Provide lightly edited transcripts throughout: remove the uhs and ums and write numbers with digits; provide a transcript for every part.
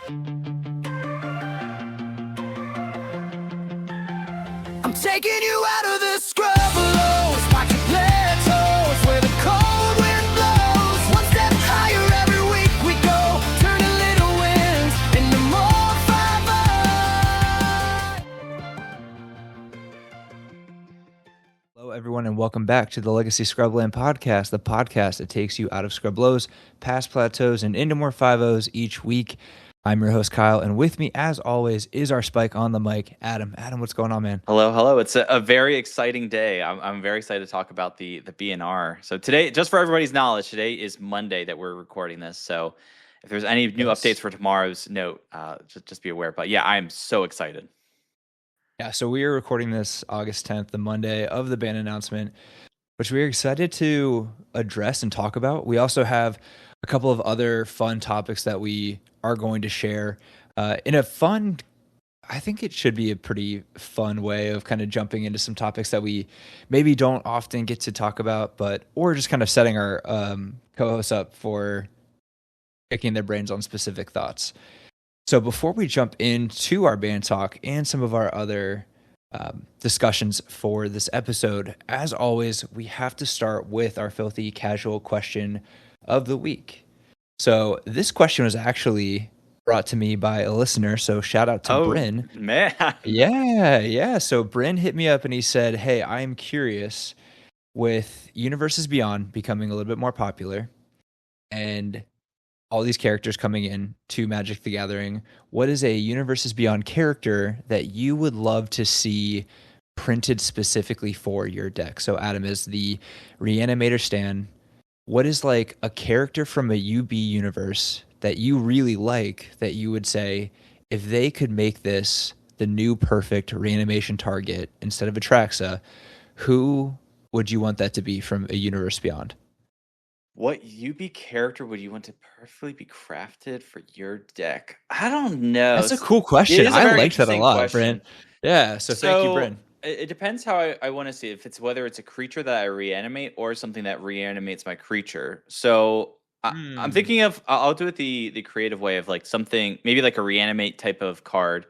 I'm taking you out of the scrubland, back to plateaus where the cold wind blows. One step higher every week we go, turning little winds into more fire. Hello, everyone, and welcome back to the Legacy Scrubland podcast, the podcast that takes you out of scrub lows, past plateaus, and into more 5-0s each week. I'm your host, Kyle, and with me, as always, is our spike on the mic, Adam. Adam, what's going on, man? Hello. It's a very exciting day. I'm very excited to talk about the BNR. So today, just for everybody's knowledge, today is Monday that we're recording this. So if there's any new updates for tomorrow's note, just be aware. But yeah, I'm so excited. Yeah, so we are recording this August 10th, the Monday of the ban announcement, which we are excited to address and talk about. We also have a couple of other fun topics that we are going to share in a fun, I think it should be a pretty fun way of kind of jumping into some topics that we maybe don't often get to talk about, or just kind of setting our co-hosts up for picking their brains on specific thoughts. So before we jump into our band talk and some of our other discussions for this episode, as always, we have to start with our filthy casual question of the week. So this question was actually brought to me by a listener. So shout out to Bryn. Man. Yeah. So Bryn hit me up and he said, "Hey, I'm curious with Universes Beyond becoming a little bit more popular and all these characters coming in to Magic the Gathering, what is a Universes Beyond character that you would love to see printed specifically for your deck?" So Adam, is the Reanimator Stan, what is like a character from a UB universe that you really like that you would say, if they could make this the new perfect reanimation target instead of Atraxa, who would you want that to be from a Universe Beyond? What UB character would you want to perfectly be crafted for your deck? I don't know. That's a cool question. I like that a lot, Bryn. Yeah, so thank you, Bryn. It depends how I want to see it. If it's whether it's a creature that I reanimate or something that reanimates my creature. So I'm thinking of, I'll do it the creative way of like something, maybe like a reanimate type of card.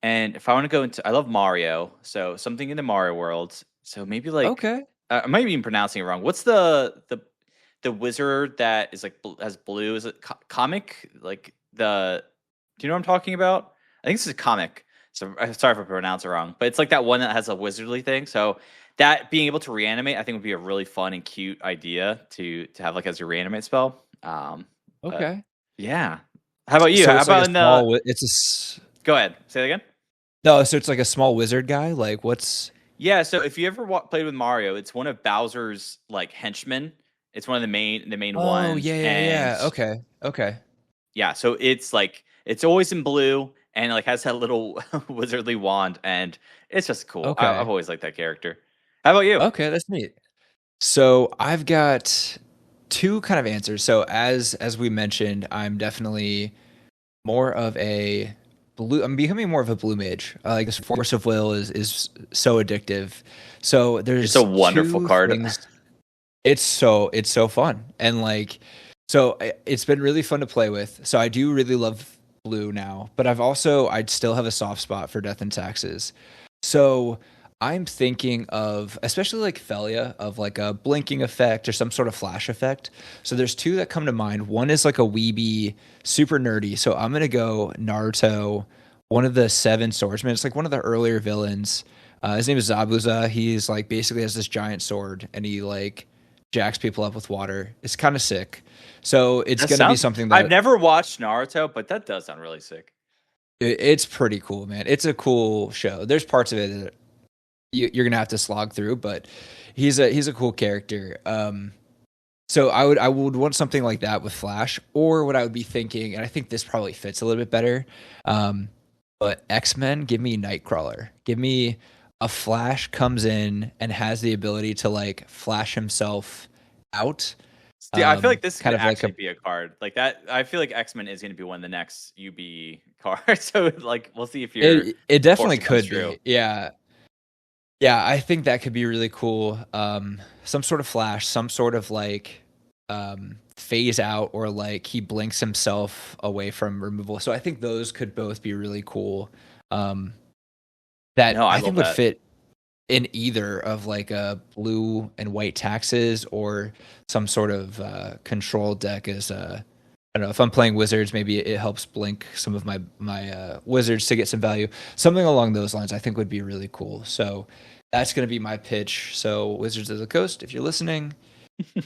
And if I want to go into, I love Mario, so something in the Mario world. So maybe like, okay, I might be pronouncing it wrong. What's the wizard that is like has blue? Is it comic? Like do you know what I'm talking about? I think this is a comic. So sorry if I pronounce it wrong, but it's like that one that has a wizardly thing. So that being able to reanimate, I think would be a really fun and cute idea to have like as your reanimate spell. Okay. Yeah. How about you? So How it's about like Go ahead. Say that again. No, so it's like a small wizard guy. Like what's? Yeah. So if you ever played with Mario, it's one of Bowser's like henchmen. It's one of the main ones. Oh yeah. Okay. Yeah. So it's like it's always in blue. And like has that little wizardly wand, and it's just cool. Okay. I've always liked that character. How about you? Okay, that's neat. So I've got two kind of answers. So as we mentioned, I'm definitely more of a blue. I'm becoming more of a blue mage. Like this Force of Will is so addictive. So there's It's a wonderful card. It's so fun, and like so it's been really fun to play with. So I do really love blue now, but I'd still have a soft spot for Death and Taxes. So I'm thinking of, especially like Felia, of like a blinking effect or some sort of flash effect. So there's two that come to mind. One is like a weeby, super nerdy. So I'm going to go Naruto, one of the 7 swordsmen. It's like one of the earlier villains. His name is Zabuza. He's like basically has this giant sword and he like jacks people up with water. It's kind of sick. So it's going to be something that I've never watched Naruto, but that does sound really sick. It's pretty cool, man. It's a cool show. There's parts of it that you're going to have to slog through, but he's a cool character. So I would want something like that with Flash, or what I would be thinking, and I think this probably fits a little bit better. But X-Men, give me Nightcrawler. Give me a Flash comes in and has the ability to like flash himself out. Yeah, I feel like this could kind of actually be a card like that. I feel like X-Men is going to be one of the next UB cards. So like, we'll see if it definitely could be. True. Yeah, I think that could be really cool. Some sort of Flash, some sort of like phase out, or like he blinks himself away from removal. So I think those could both be really cool. That No, I I love think would that. fit in either of like a blue and white taxes, or some sort of control deck as I don't know, if I'm playing wizards, maybe it helps blink some of my wizards to get some value. Something along those lines I think would be really cool. So that's going to be my pitch. So Wizards of the Coast, if you're listening,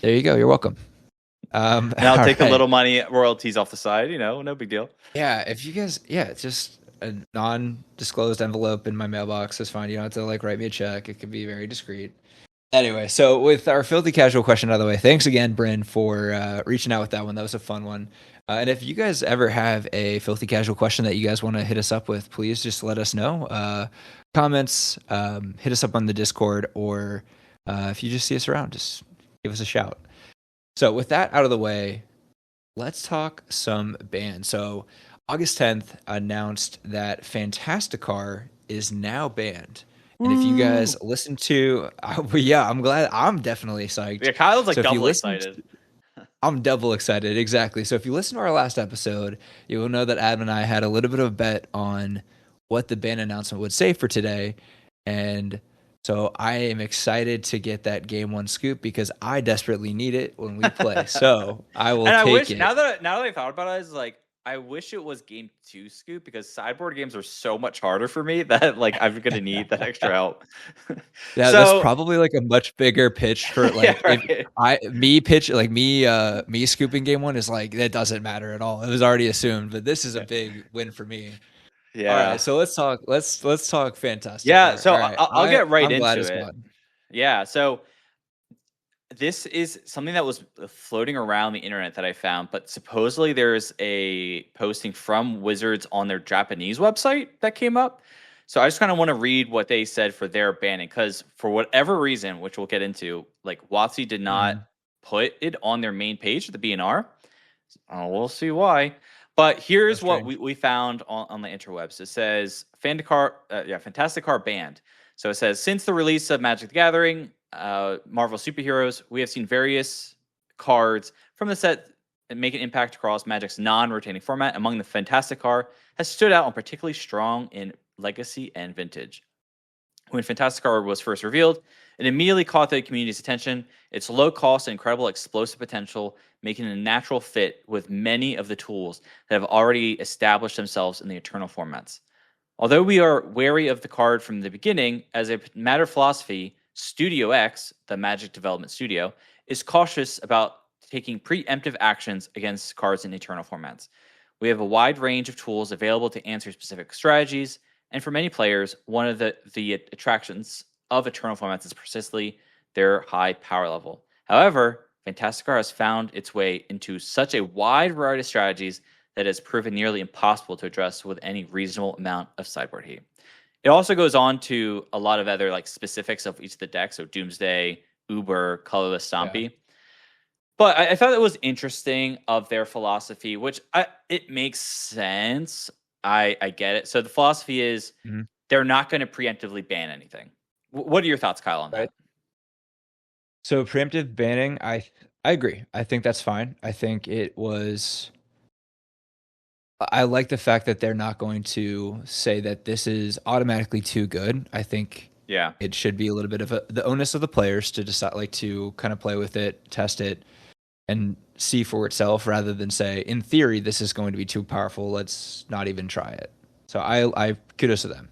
there you go. You're welcome. And I'll All take a right. little money royalties off the side. No big deal. Yeah, if you guys, yeah, it's just a non-disclosed envelope in my mailbox is fine. You don't have to like write me a check. It can be very discreet. Anyway, so with our filthy casual question out of the way, thanks again, Bryn, for reaching out with that one. That was a fun one. And if you guys ever have a filthy casual question that you guys want to hit us up with, please just let us know. Comments, hit us up on the Discord, or if you just see us around, just give us a shout. So with that out of the way, let's talk some bands. So August 10th announced that Fantasticar is now banned. And if you guys Woo! listen to, yeah, I'm glad. I'm definitely psyched. Yeah, Kyle's like So if you double listen, excited. I'm double excited. Exactly. So if you listen to our last episode, you will know that Adam and I had a little bit of a bet on what the ban announcement would say for today. And so I am excited to get that game one scoop because I desperately need it when we play. So I will And I take wish it. now that I thought about it, is like I wish it was game 2 scoop, because sideboard games are so much harder for me that like I'm gonna need that extra help. Yeah, that's So probably like a much bigger pitch for yeah, like if right. me scooping game one is like that doesn't matter at all. It was already assumed, but this is a big win for me. All right, Yeah. so let's talk Yeah, Fantasticar. so All right, I'll get right I'm glad into it's it. fun. Yeah, so this is something that was floating around the internet that I found, but supposedly there's a posting from Wizards on their Japanese website that came up. So I just kind of want to read what they said for their banning, because for whatever reason, which we'll get into, like WotC did not Mhm. put it on their main page, the BNR. We'll see why. But So here's what strange. we found on the interwebs. It says Fantasticar banned. So it says, since the release of Magic the Gathering, Marvel Superheroes, we have seen various cards from the set that make an impact across Magic's non-rotating format. Among the Fantasticar has stood out and particularly strong in Legacy and Vintage. When Fantasticar was first revealed, it immediately caught the community's attention. Its low cost and incredible explosive potential, making it a natural fit with many of the tools that have already established themselves in the Eternal formats. Although we are wary of the card from the beginning, as a matter of philosophy, Studio X, the Magic Development Studio, is cautious about taking preemptive actions against cards in Eternal formats. We have a wide range of tools available to answer specific strategies, and for many players, one of the attractions of Eternal formats is precisely their high power level. However, Fantasticar has found its way into such a wide variety of strategies that has proven nearly impossible to address with any reasonable amount of sideboard heat. It also goes on to a lot of other like specifics of each of the decks, so Doomsday, Uber, Colorless Yeah. Stompy. But I thought it was interesting of their philosophy, which it makes sense. I get it. So the philosophy is Mhm. they're not going to preemptively ban anything. What are your thoughts, Kyle, on Right. that? So preemptive banning, I agree. I think that's fine. I think it was. I like the fact that they're not going to say that this is automatically too good. I think Yeah, it should be a little bit of the onus of the players to decide, like to kind of play with it, test it, and see for itself, rather than say, in theory, this is going to be too powerful. Let's not even try it. So I kudos to them.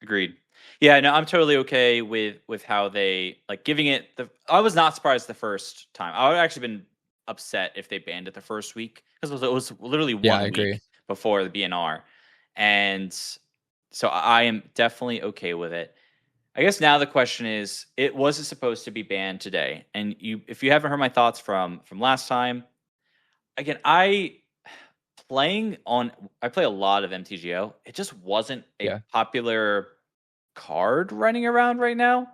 agreed. Yeah, no, I'm totally okay with how they like giving it the. I was not surprised the first time. I would have actually been upset if they banned it the first week, because it was literally Yeah, I one agree. week before the BNR, and so I am definitely okay with it. I guess now the question is, it was supposed to be banned today, and if you haven't heard my thoughts from last time, again, I play a lot of MTGO. It just wasn't a Yeah, popular card running around right now.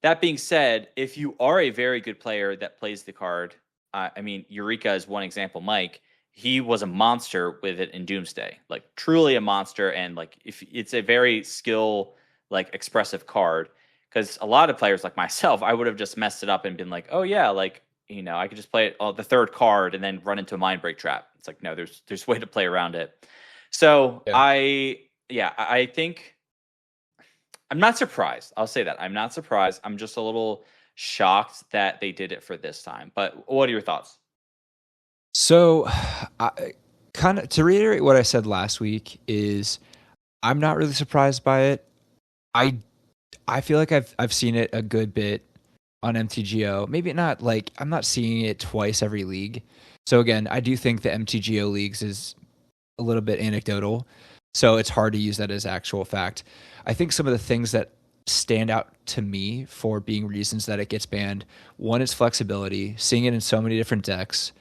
That being said, if you are a very good player that plays the card, I mean, Eureka is one example. Mike, he was a monster with it in Doomsday, like truly a monster. And like, if it's a very skill, like expressive card, because a lot of players like myself, I would have just messed it up and been like, oh yeah, like I could just play it the third card and then run into a mind break trap. It's like, no, there's a way to play around it. So Yeah. I think I'm not surprised. I'll say that. I'm not surprised. I'm just a little shocked that they did it for this time. But what are your thoughts? So, I kind of to reiterate what I said last week is I'm not really surprised by it. I I feel like I've seen it a good bit on MTGO. Maybe not like I'm not seeing it twice every league. So again, I do think the MTGO leagues is a little bit anecdotal. So it's hard to use that as actual fact. I think some of the things that stand out to me for being reasons that it gets banned, one is flexibility, seeing it in so many different decks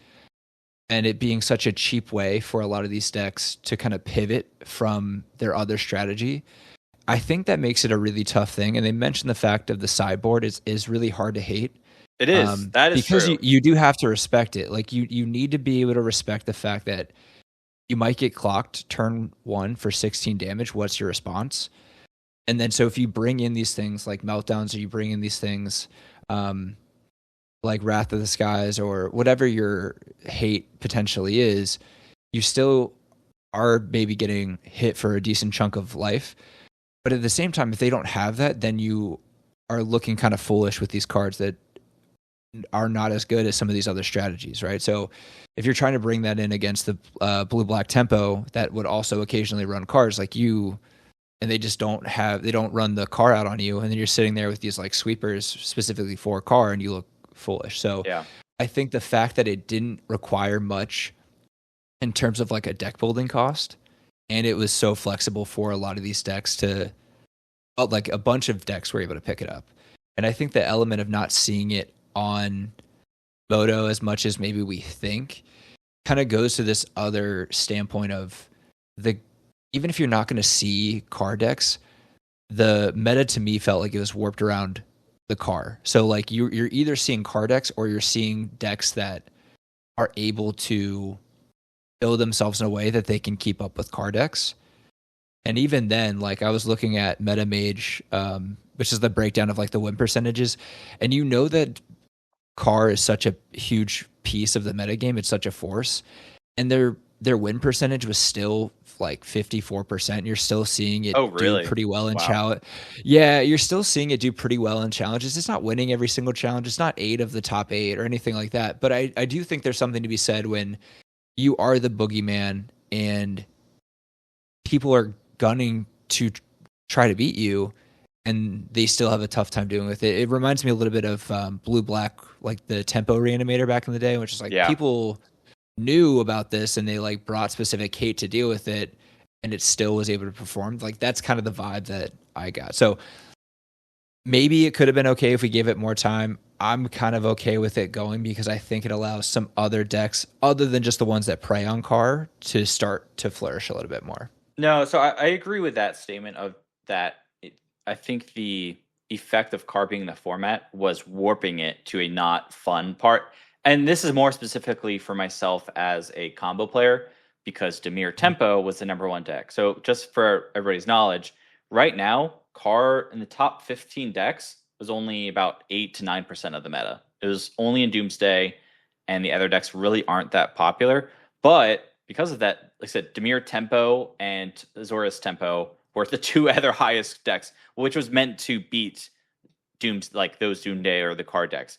and it being such a cheap way for a lot of these decks to kind of pivot from their other strategy. I think that makes it a really tough thing. And they mentioned the fact of the sideboard is really hard to hate. It is. That is because true. you do have to respect it. Like you need to be able to respect the fact that you might get clocked turn 1 for 16 damage. What's your response? And then so if you bring in these things like meltdowns, or you bring in these things like Wrath of the Skies, or whatever your hate potentially is, you still are maybe getting hit for a decent chunk of life. But at the same time, if they don't have that, then you are looking kind of foolish with these cards that are not as good as some of these other strategies, right? So if you're trying to bring that in against the blue-black tempo that would also occasionally run cards like you, and they just don't run the car out on you, and then you're sitting there with these like sweepers specifically for a car, and you look foolish. So Yeah. I think the fact that it didn't require much in terms of like a deck building cost, and it was so flexible for a lot of these decks to, like a bunch of decks were able to pick it up. And I think the element of not seeing it on Moto as much as maybe we think kind of goes to this other standpoint of even if you're not going to see card decks, the meta to me felt like it was warped around the car. So like you're either seeing card decks or you're seeing decks that are able to build themselves in a way that they can keep up with card decks. And even then, like I was looking at MetaMage, which is the breakdown of like the win percentages, and you know that car is such a huge piece of the metagame. It's such a force, and their win percentage was still like 54%. You're still seeing it really? do pretty well in Wow. challenge. Yeah, you're still seeing it do pretty well in challenges. It's not winning every single challenge. It's not 8 of the top 8 or anything like that. But I do think there's something to be said when you are the boogeyman and people are gunning to try to beat you, and they still have a tough time doing with it. It reminds me a little bit of Blue Black, like the tempo reanimator back in the day, which is like people knew about this and they like brought specific hate to deal with it, and it still was able to perform. Like that's kind of the vibe that I got. So maybe it could have been okay if we gave it more time. I'm kind of okay with it going because I think it allows some other decks other than just the ones that prey on car to start to flourish a little bit more. No, so I agree with that statement of that. I think the effect of car being in the format was warping it to a not fun part. And this is more specifically for myself as a combo player because Dimir Tempo was the number 1 deck. So just for everybody's knowledge, right now, car in the top 15 decks was only about 8 to 9% of the meta. It was only in Doomsday, and the other decks really aren't that popular. But because of that, like I said, Dimir Tempo and Azorius Tempo were the 2 other highest decks, which was meant to beat like those Doomsday or the card decks.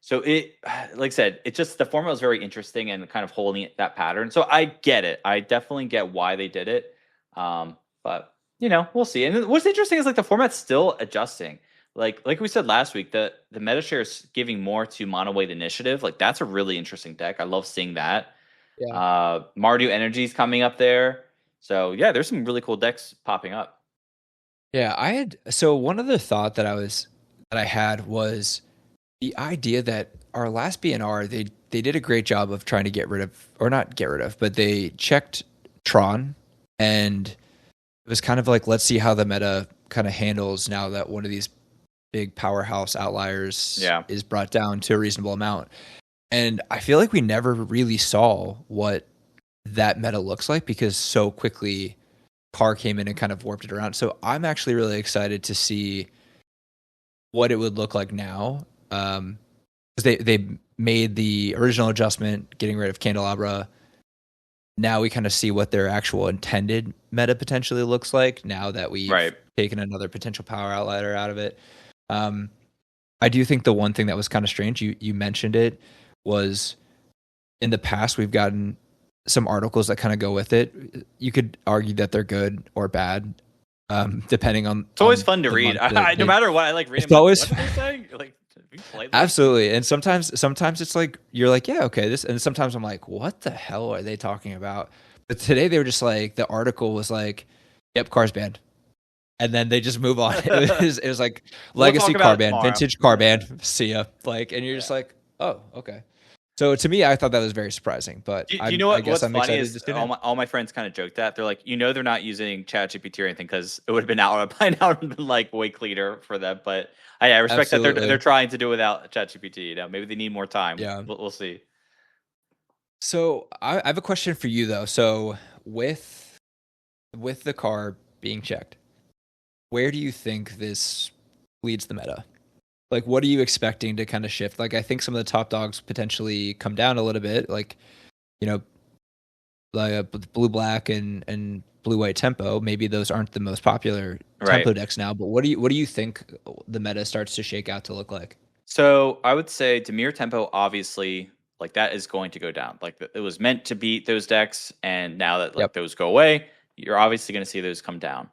So it, like I said, it just the format was very interesting and kind of holding that pattern. So I get it. I definitely get why they did it. But we'll see. And what's interesting is like the format's still adjusting. Like we said last week, the meta share is giving more to Mono Wave Initiative. Like that's a really interesting deck. I love seeing that. Yeah. Mardu Energy's coming up there. So yeah, there's some really cool decks popping up. Yeah, so one other thought that I had was the idea that our last BNR, they did a great job of trying to get rid of, or not get rid of, but they checked Tron, and it was kind of like, let's see how the meta kind of handles now that one of these big powerhouse outliers is brought down to a reasonable amount. And I feel like we never really saw what that meta looks like because so quickly Car came in and kind of warped it around. So I'm actually really excited to see what it would look like now. they made the original adjustment, getting rid of Candelabra. Now we kind of see what their actual intended meta potentially looks like. Now that we've Right. taken another potential power outlier out of it, I do think the one thing that was kind of strange, you mentioned it, was in the past we've gotten some articles that kind of go with it. You could argue that they're good or bad, depending on. It's always fun to read. No matter what, I like reading. It's always what are they saying? Like, have you played this? absolutely, and sometimes it's like you're like, yeah, okay, this, and sometimes I'm like, what the hell are they talking about? But today they were just like, the article was like, yep, car's banned, and then they just move on. It was like legacy talk about car it band, tomorrow. vintage car band, see ya. Like, and you're just like, oh, okay. So to me, I thought that was very surprising. But Do you know what? I guess What's I'm funny excited is to see it. all my friends kind of joked that they're like, they're not using ChatGPT or anything because it would have been out by now and been like way cleaner for them. But I respect that Absolutely. they're trying to do without ChatGPT. Maybe they need more time. Yeah. We'll see. So I have a question for you though. So with the car being checked, where do you think this leads the meta? Like, what are you expecting to kind of shift? Like, I think some of the top dogs potentially come down a little bit. Like, you know, like blue black and blue white tempo. Maybe those aren't the most popular tempo decks now. But what do you think the meta starts to shake out to look like? So I would say Demir Tempo, obviously, like that is going to go down. Like it was meant to beat those decks, and now that Yep. those go away, you're obviously going to see those come down.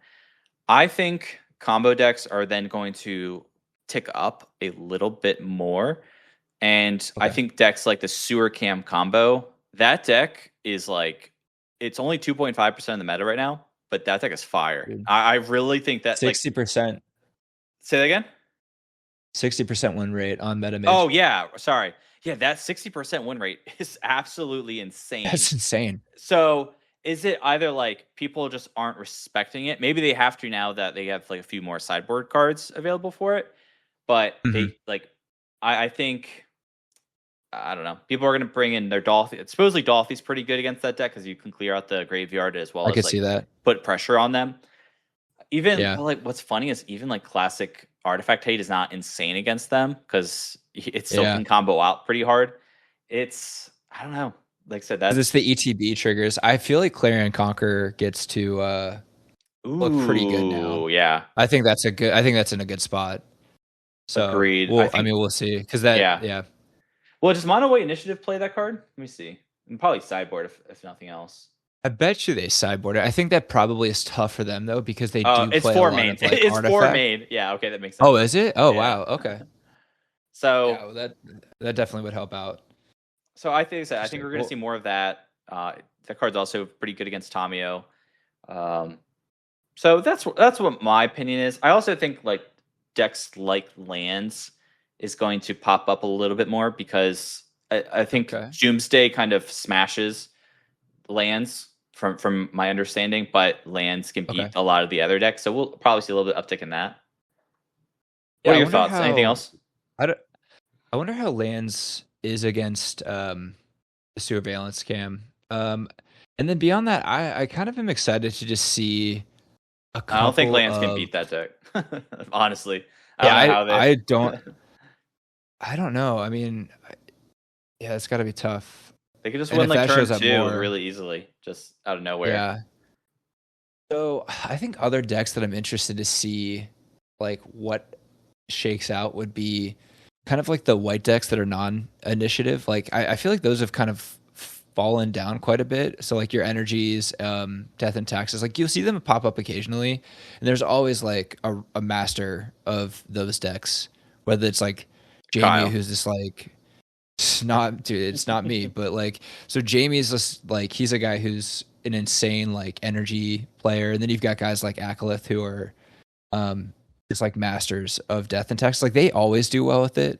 I think combo decks are then going to tick up a little bit more, and I Okay. think decks like the Sewer Cam combo, that deck is like it's only 2.5% of the meta right now, but that deck is fire. Dude. I really think that 60%. Say that again. 60% win rate on meta mage. Oh yeah, sorry. Yeah, that 60% win rate is absolutely insane. That's insane. So is it either like people just aren't respecting it? Maybe they have to now that they have like a few more sideboard cards available for it. But they like I think I don't know. People are gonna bring in their Dolphy. Supposedly Dolphy's pretty good against that deck because you can clear out the graveyard as well I as could like see that. put pressure on them. Even Yeah. like what's funny is even like classic artifact hate is not insane against them because it still Yeah. can combo out pretty hard. It's I don't know. Like I said, 'Cause that's it's the ETB triggers. I feel like Clarion Conqueror gets to look pretty good now. Yeah, I think that's in a good spot. So agreed. I mean, we'll see. Because that, yeah. Well, does Mono White Initiative play that card? Let me see. And probably sideboard if nothing else. I bet you they sideboard it. I think that probably is tough for them though, because they do It's play a four lot main. of like It's four artifact. main. Yeah, okay, that makes sense. Oh, is it? Oh, Yeah. wow. Okay. So Yeah, well, that definitely would help out. So I think we're going to see more of that. That card's also pretty good against Tamio. So that's what my opinion is. I also think like decks like lands is going to pop up a little bit more because I think Doomsday kind of smashes lands from my understanding, but lands can beat a lot of the other decks. So we'll probably see a little bit uptick in that. What are your thoughts? Anything else? I wonder how lands is against the surveillance cam. And then beyond that, I kind of am excited to just see a couple. I don't think lands can beat that deck. Honestly. I don't know. I mean, yeah, it's got to be tough. They could just win like turn 2 really easily, just out of nowhere. Yeah. So I think other decks that I'm interested to see, like what shakes out, would be kind of like the white decks that are non-initiative. Like I feel like those have kind of fallen down quite a bit. So like your energies, death and taxes, like you'll see them pop up occasionally, and there's always like a master of those decks, whether it's like Jamie, Kyle. who's just like, it's not me, but like, so Jamie's just like, he's a guy who's an insane like energy player, and then you've got guys like Akalith who are just like masters of death and taxes. Like they always do well with it,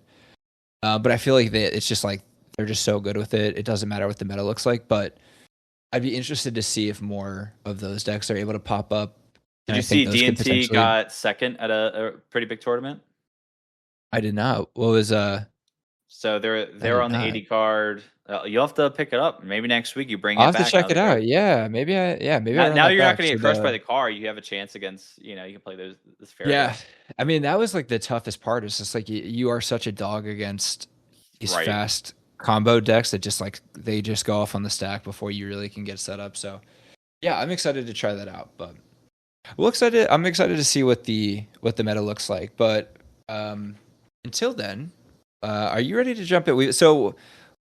but I feel like it's just like they're just so good with it. It doesn't matter what the meta looks like, but I'd be interested to see if more of those decks are able to pop up. Did you see DNT got second at a pretty big tournament? I did not. What was So they're on the 80 card. You'll have to pick it up. Maybe next week you bring it back. I'll have to check it out. Yeah, maybe. Now you're not going to get crushed by the car. You have a chance against. You can play this fair. Yeah, I mean that was like the toughest part. It's just like you are such a dog against these Right. fast combo decks that just like they just go off on the stack before you really can get set up. So yeah, I'm excited to try that out. But I'm excited to see what the meta looks like. But until then, are you ready to jump in? So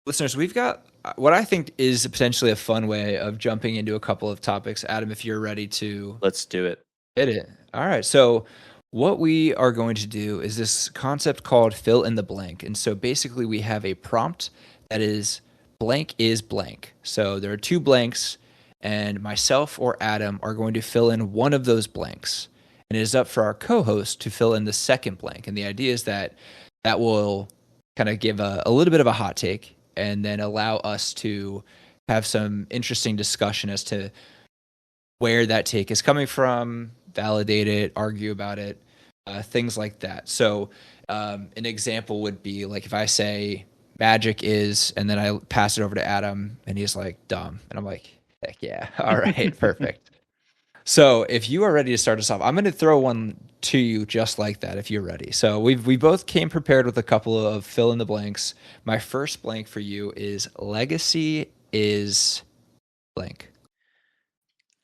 listeners, we've got what I think is potentially a fun way of jumping into a couple of topics. Adam, if you're ready to Let's do it. hit it. All right. So, what we are going to do is this concept called fill in the blank. And so, basically, we have a prompt that is blank. So, there are two blanks, and myself or Adam are going to fill in one of those blanks. And it is up for our co host to fill in the second blank. And the idea is that that will kind of give a little bit of a hot take and then allow us to have some interesting discussion as to where that take is coming from, validate it, argue about it, things like that. So an example would be like if I say magic is, and then I pass it over to Adam and he's like dumb. And I'm like, heck yeah. All right, perfect. So if you are ready to start us off, I'm going to throw one to you just like that if you're ready. So we both came prepared with a couple of fill in the blanks. My first blank for you is Legacy is blank.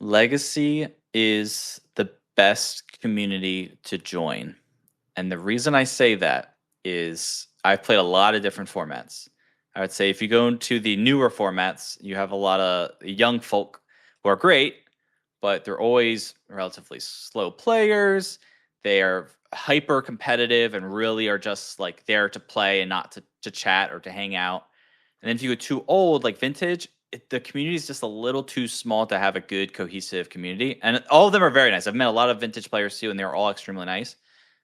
Legacy is the best community to join. And the reason I say that is I've played a lot of different formats. I would say if you go into the newer formats, you have a lot of young folk who are great, but they're always relatively slow players. They are hyper competitive and really are just like there to play and not to chat or to hang out. And then if you go too old, like vintage, the community is just a little too small to have a good cohesive community. And all of them are very nice. I've met a lot of vintage players too, and they're all extremely nice.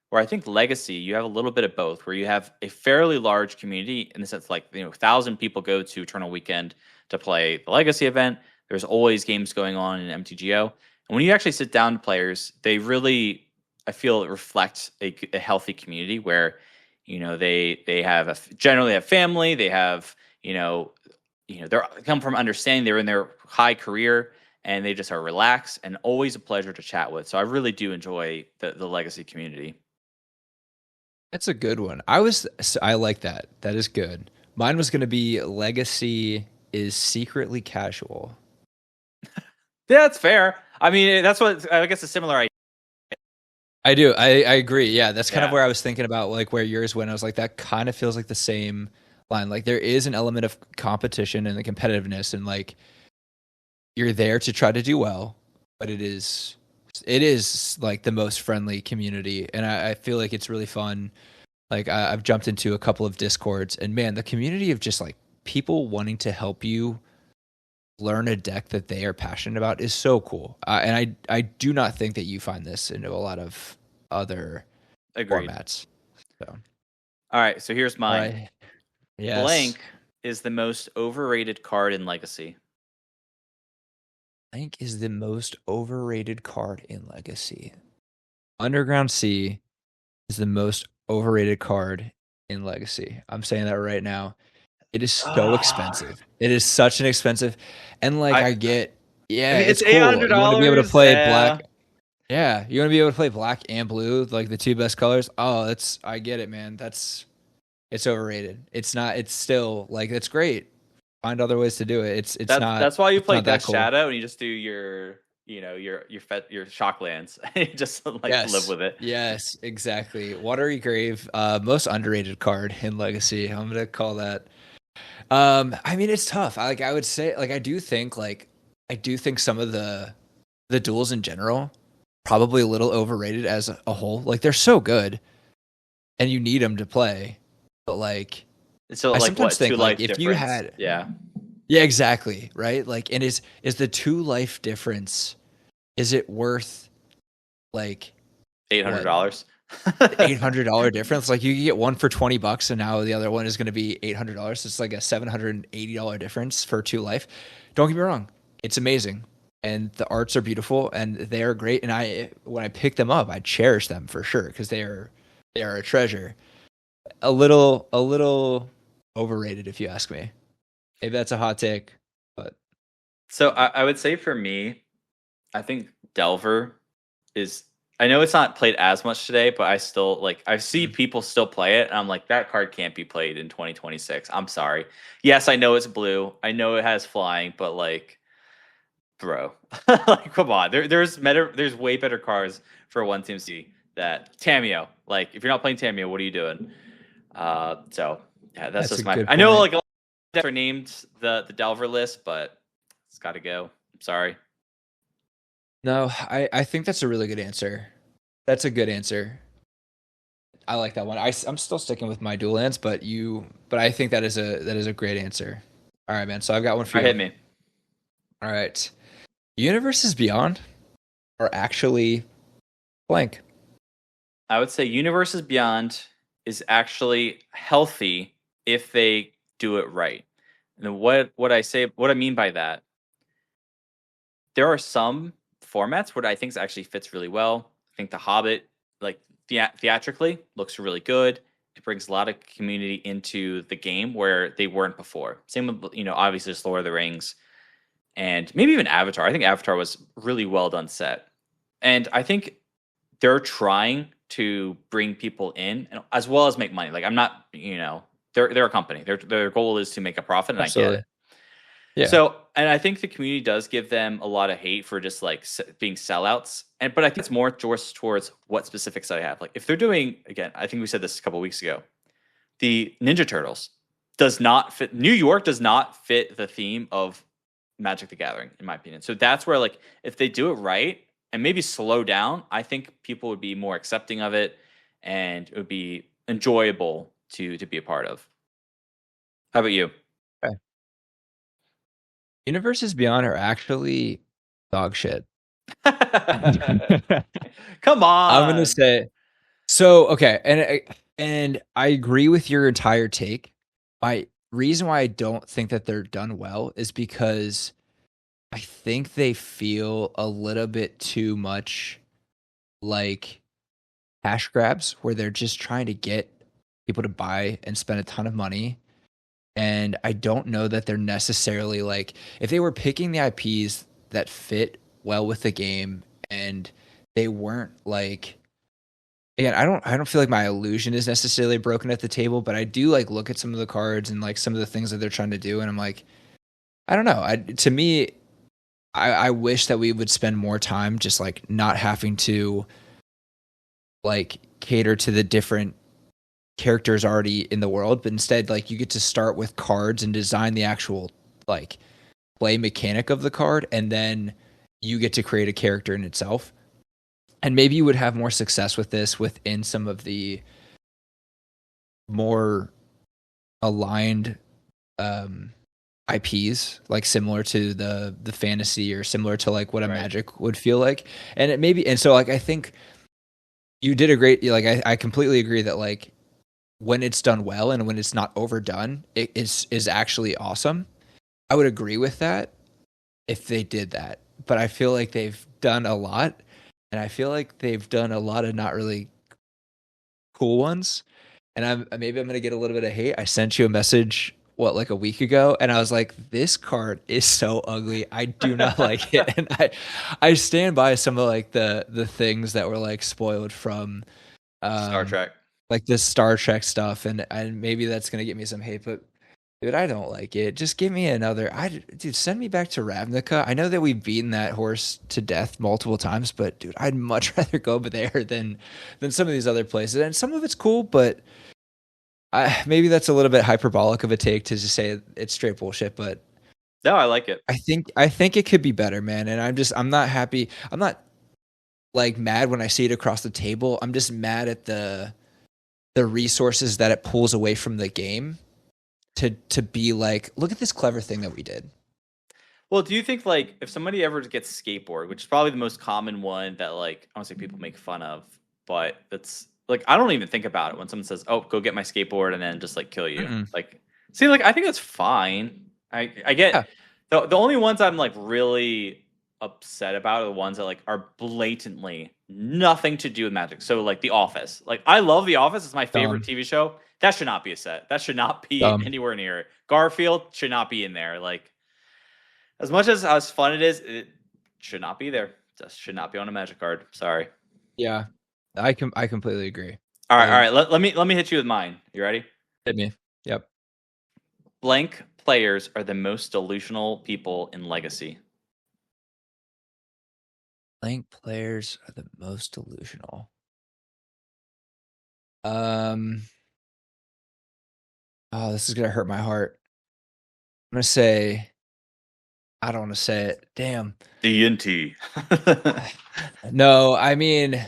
Where I think Legacy, you have a little bit of both, where you have a fairly large community in the sense like 1,000 people go to Eternal Weekend to play the Legacy event. There's always games going on in MTGO, and when you actually sit down to players, they really, I feel, reflect a healthy community where they have generally have family, they have they come from understanding, they're in their high career, and they just are relaxed and always a pleasure to chat with. So I really do enjoy the Legacy community. That's a good one. I like that. That is good. Mine was going to be Legacy is secretly casual. Yeah, that's fair. I mean, that's what I guess a similar idea. I do. I agree. Yeah, that's kind of Yeah. where I was thinking about like where yours went. I was like, that kind of feels like the same line. Like there is an element of competition and the competitiveness, and like you're there to try to do well, but it is like the most friendly community, and I feel like it's really fun. Like I've jumped into a couple of discords, and man, the community of just like people wanting to help you learn a deck that they are passionate about is so cool. And I do not think that you find this in a lot of other Agreed. formats. So All right, so here's mine. right. Yes. Blank is the most overrated card in Legacy. Blank is the most overrated card in Legacy. Underground Sea is the most overrated card in Legacy. I'm saying that right now. It is so expensive. It is such an expensive, and like I get, yeah, I mean, it's it's cool. You want to be able to $800. play Yeah. black. Yeah, you want to be able to play black and blue, like the two best colors. Oh, I get it, man. It's overrated. It's not. It's still like it's great. Find other ways to do it. It's not. That's why you it's play not that Death cool. Shadow and you just do your shock lands. You just like live with it. Yes, exactly. Watery Grave, most underrated card in Legacy. I'm gonna call that. I mean, it's tough. I would say, I do think some of the duels in general probably a little overrated as a whole. Like they're so good, and you need them to play. But like, So I like sometimes what, think two like life if difference? you had, Yeah. yeah, exactly, right. Like, and is the 2 life difference? Is it worth like $800. $800 difference? Like you can get one for $20 and now the other one is going to be $800. It's like a $780 difference for 2 life. Don't get me wrong, it's amazing and the arts are beautiful and they are great, and when I pick them up I cherish them for sure because they are a treasure. A little overrated if you ask me. Maybe that's a hot take, but So I would say for me, I think Delver is I know it's not played as much today, but I still like I see people still play it, and I'm like, that card can't be played in 2026. I'm sorry. Yes, I know it's blue. I know it has flying, but like, bro, like, come on. There's way better cards for one TMC that Tameo. Like, if you're not playing Tameo, what are you doing? So yeah, that's That's a just my. good I know point. like a lot of decks are named the Delver list, but it's got to go. I'm sorry. No, I think that's a really good answer. That's a good answer. I like that one. I'm still sticking with my dual lands, but I think that is a great answer. All right, man. So I've got one for All right, you. hit me. All right. Universes Beyond are actually blank. I would say Universes Beyond is actually healthy if they do it right. And what I mean by that, there are some formats where I think it actually fits really well. I think The Hobbit, like theatrically, looks really good. It brings a lot of community into the game where they weren't before. Same with obviously just Lord of the Rings and maybe even Avatar. I think Avatar was really well done set, and I think they're trying to bring people in as well as make money. Like I'm not, they're a company. Their goal is to make a profit, and I get Absolutely. it. Yeah. So, and I think the community does give them a lot of hate for just like being sellouts. But I think it's more towards what specifics I have. Like if they're doing again, I think we said this a couple weeks ago. The Ninja Turtles does not fit. New York does not fit the theme of Magic the Gathering, in my opinion. So that's where like if they do it right and maybe slow down, I think people would be more accepting of it, and it would be enjoyable to be a part of. How about you? Okay. Universes Beyond are actually dog shit. Come I'm gonna on. say so. Okay, and I agree with your entire take. My reason why I don't think that they're done well is because I think they feel a little bit too much like cash grabs, where they're just trying to get people to buy and spend a ton of money. And I don't know that they're necessarily like, if they were picking the IPs that fit well with the game and they weren't like, again, I don't feel like my illusion is necessarily broken at the table, but I do like look at some of the cards and like some of the things that they're trying to do, and I'm like, I don't know. To me, I wish that we would spend more time just like not having to like cater to the different characters already in the world, but instead like you get to start with cards and design the actual like play mechanic of the card, and then you get to create a character in itself. And maybe you would have more success with this within some of the more aligned IPs, like similar to the fantasy or similar to like what a Right. Magic would feel like. And it maybe, and so like I think you did a great, like I completely agree that like when it's done well and when it's not overdone, it is actually awesome. I would agree with that if they did that. But I feel like they've done a lot, and I feel like they've done a lot of not really cool ones. And maybe I'm gonna get a little bit of hate. I sent you a message like a week ago, and I was like, "This card is so ugly. I do not like it." And I stand by some of like the things that were like spoiled from Star um Trek. like this Star Trek stuff, and maybe that's gonna get me some hate, but dude, I don't like it. Just give me another. Dude, send me back to Ravnica. I know that we've beaten that horse to death multiple times, but dude, I'd much rather go over there than some of these other places. And some of it's cool, but maybe that's a little bit hyperbolic of a take to just say it's straight bullshit. But No, I like it. I think it could be better, man. And I'm not happy. I'm not like mad when I see it across the table. I'm just mad at the resources that it pulls away from the game to be like, look at this clever thing that we did. Well, do you think like if somebody ever gets skateboard, which is probably the most common one that like I don't say people make fun of, but it's like I don't even think about it when someone says, "Oh, go get my skateboard," and then just like kill you. Mm-mm. Like, see, like I think that's fine. I Yeah. get the only ones I'm like really upset about are the ones that like are blatantly nothing to do with Magic. So like The Office, like I love The Office; it's my favorite Dumb. TV show. That should not be a set. That should not be Dumb. anywhere near it. Garfield should not be in there. Like as much as fun it is, it should not be there. Just should not be on a Magic card. Sorry. Yeah, I completely agree. All right, all I right. Let me hit you with mine. You ready? hit me. Yep. Blank players are the most delusional people in Legacy. Blank players are the most delusional. Um. Oh, this is gonna hurt my heart. I'm gonna say. I don't want to say it. Damn. DNT. No, I mean,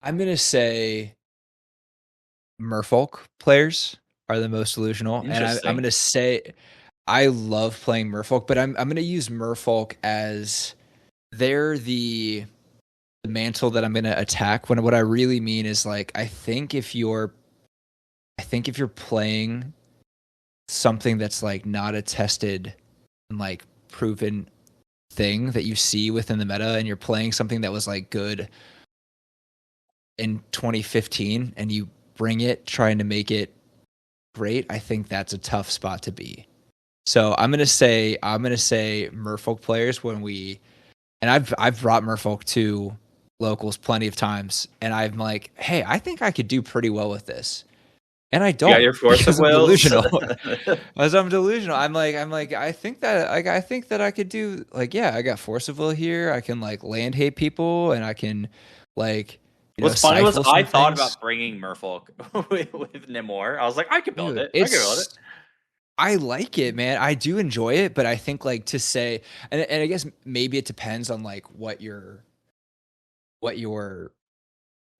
I'm gonna say Merfolk players are the most delusional, and I'm Interesting. gonna say I love playing Merfolk, but I'm gonna use Merfolk as they're the mantle that I'm gonna attack. When what I really mean is like I think if you're playing something that's like not a tested and like proven thing that you see within the meta, and you're playing something that was like good in 2015 and you bring it trying to make it great, I think that's a tough spot to be. So I'm gonna say Merfolk players when we and I've brought Merfolk to locals plenty of times, and I'm like, hey, I think I could do pretty well with this, and I You got don't your force of because I'm wills. delusional. As I'm delusional, I'm like I think that I could do like yeah, I got force of will here. I can like land hate people, and I can like What's funny was stifle I some thought things. about bringing Merfolk with Nimor. I was like, I could build Dude, it. I could build it. I like it, man. I do enjoy it, but I think like to say, and I guess maybe it depends on like what your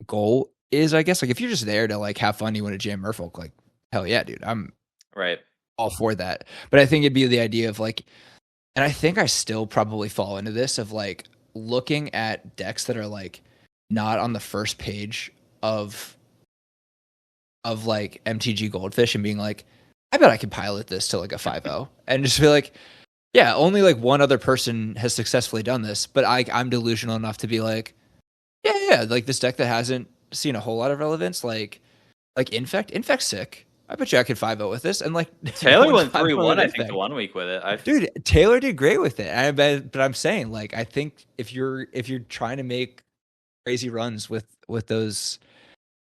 goal is. I guess like if you're just there to like have fun, you want to jam Merfolk, like hell yeah, dude, I'm Right. all for that. But I think it'd be the idea of like, and I think I still probably fall into this of like looking at decks that are like not on the first page of like MTG Goldfish and being like, I bet I could pilot this to like a 5-0 and just feel like, yeah, only like one other person has successfully done this, but I'm delusional enough to be like, yeah, like this deck that hasn't seen a whole lot of relevance, like Infect's sick. I bet you I could 5-0 with this, and like no Taylor one's went 5-0 3-1, with I think, the Infect. 1 week with it. I Dude, Taylor did great with it. But I'm saying like I think if you're trying to make crazy runs with those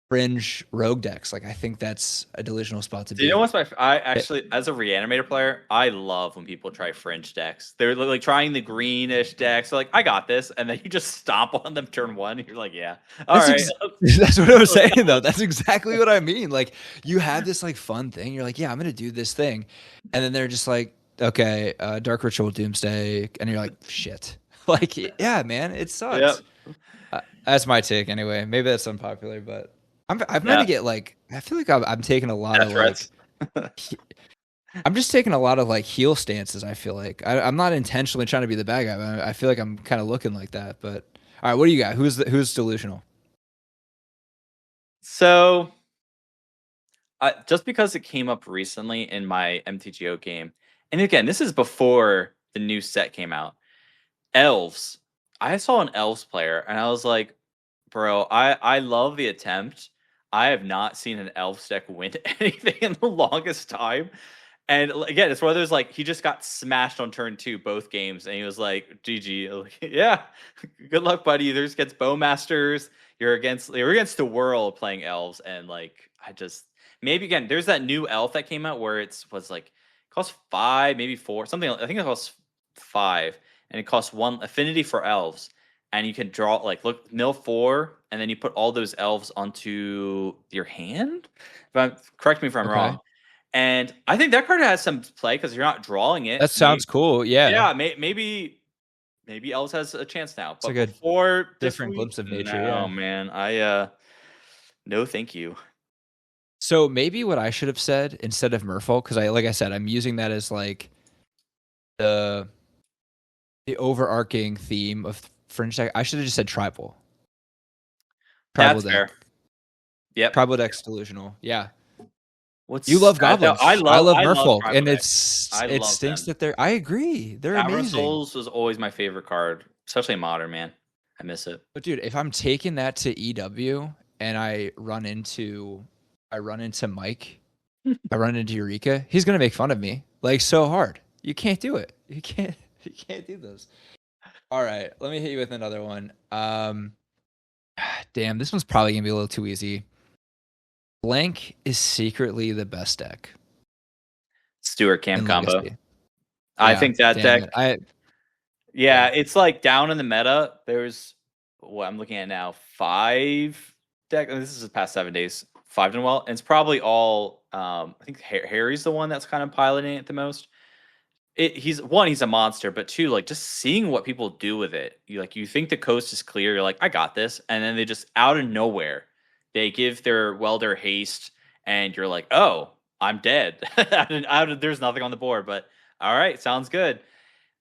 fringe rogue decks, like I think that's a delusional spot to Do you know be. what's I Eh, actually, as a reanimator player, I love when people try fringe decks. They're like trying the greenish decks. They're like, I got this, and then you just stomp on them turn one. And you're like, yeah, all That's right. that's what I'm saying though. That's exactly what I mean. Like you have this like fun thing. You're like, yeah, I'm gonna do this thing, and then they're just like, okay, Dark Ritual Doomsday, and you're like, shit. Like, yeah, man, it Yep. sucks. That's my take anyway. Maybe that's unpopular, but I'm gonna Yeah. get like I feel like I'm taking a lot Death of like threats. I'm just taking a lot of like heel stances. I feel like I'm not intentionally trying to be the bad guy. But I feel like I'm kind of looking like that. But all right, what do you got? Who's delusional? So, just because it came up recently in my MTGO game, and again, this is before the new set came out. Elves. I saw an elves player, and I was like, bro, I love the attempt. I have not seen an elves deck win anything in the longest time. And again, it's one of those like he just got smashed on turn two both games, and he was like, "GG, like, yeah, good luck, buddy." There's against Bowmasters. You're against the world playing elves, and like I just maybe again, there's that new elf that came out where it's was like costs 5, maybe 4, something. I think it costs 5, and it costs 1 affinity for elves, and you can draw like look mill 4, and then you put all those elves onto your hand. Correct me if I'm Okay, wrong. And I think that card has some play because you're not drawing it. that sounds cool. Yeah, Yeah, maybe Elves has a chance now. it's But like a before this different week, glimpse of nature. no, Yeah. man. No, thank you. So maybe what I should have said instead of Merfolk, because like I said, I'm using that as like the the overarching theme of Fringe deck. I should have just said tribal That's fair. deck, Yep. tribal deck's delusional. Yeah, you What's love no, I goblins. I love love I love Merfolk, tribal and decks. I it love stinks them. that they're. I agree, they're Cavern amazing. Souls was always my favorite card, especially in modern, man. I miss it. But dude, if I'm taking that to EW and I run into Mike, I run into Eureka, he's gonna make fun of me like so hard. You can't do it. You can't. You can't do those. All right, let me hit you with another one. Damn, this one's probably gonna be a little too easy. Blank is secretly the best deck Stewart Cam in combo. Legacy. I Yeah, think that damn deck. it. Yeah, Yeah. it's like down in the meta. There's what I'm looking at now. 5 deck. This is the past 7 days. 5 done well, and it's probably all. I think Harry's the one that's kind of piloting it the most. He's a monster, but two, like just seeing what people do with it. You think the coast is clear. You're like, I got this, and then they just out of nowhere, they give their welder haste, and you're like, oh, I'm dead. There's nothing on the board, but all right, sounds good.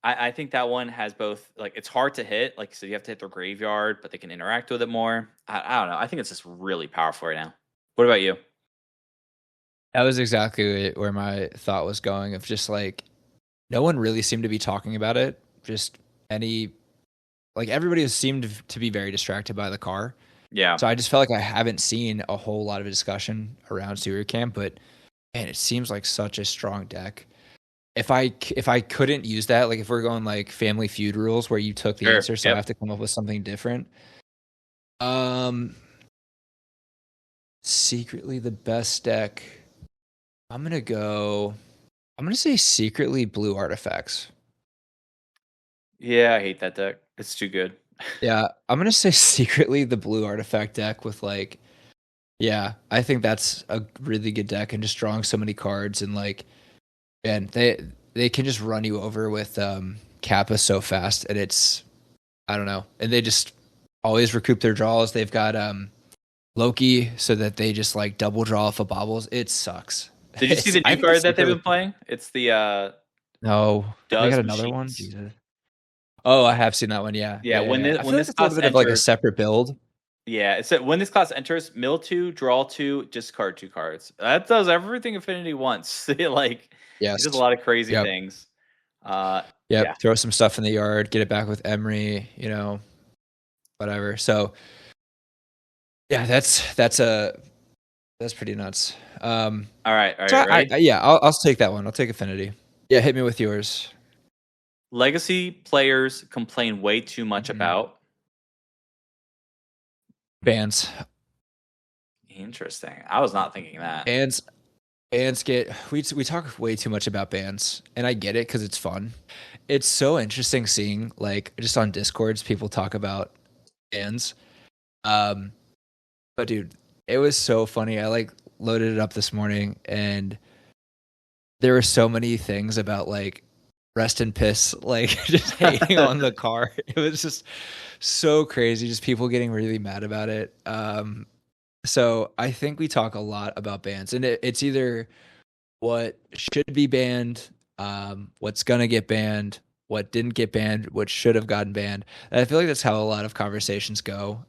I think that one has both. Like, it's hard to hit. Like, so you have to hit their graveyard, but they can interact with it more. I don't know. I think it's just really powerful right now. What about you? That was exactly where my thought was going, of just like no one really seemed to be talking about it. Just everybody seemed to be very distracted by the car. Yeah. So I just felt like I haven't seen a whole lot of discussion around Sewer Camp, but man, it seems like such a strong deck. If I couldn't use that, like if we're going like Family Feud rules where you took the Sure. answer, so I Yep. have to come up with something different. Secretly the best deck. I'm gonna say secretly Blue Artifacts. Yeah, I hate that deck. It's too good. Yeah, I'm gonna say secretly the Blue Artifact deck with like, yeah, I think that's a really good deck and just drawing so many cards and like, and they can just run you over with Kappa so fast, and it's, I don't know, and they just always recoup their draws. They've got Loki, so that they just like double draw off of bobbles. It sucks. Did you see the I new think card it's that they've secretly, been playing? It's the no, they Does got another one. Machines. Jesus. Oh, I have seen that one. Yeah, Yeah, when I when feel like this it's a little class bit of like a enters, separate build. yeah, it said when this class enters, mill 2, draw 2, discard 2 cards. That does everything Affinity wants. It does a Yes. lot of crazy Yep. things. Yep. Yeah. Throw some stuff in the yard, get it back with Emery, whatever. So yeah, that's pretty nuts. All right, So ready? yeah, I'll take that one. I'll take Affinity. Yeah, hit me with yours. Legacy players complain way too much Mhm. about. Bans. Interesting. I was not thinking that. Bands get we talk way too much about bands, and I get it because it's fun. It's so interesting seeing like just on Discords people talk about bands. But dude, it was so funny. I like loaded it up this morning, and there were so many things about like rest and piss, like just hating on the car. It was just so crazy. Just people getting really mad about it. So I think we talk a lot about bans, and it's either what should be banned, what's gonna get banned, what didn't get banned, what should have gotten banned. And I feel like that's how a lot of conversations go.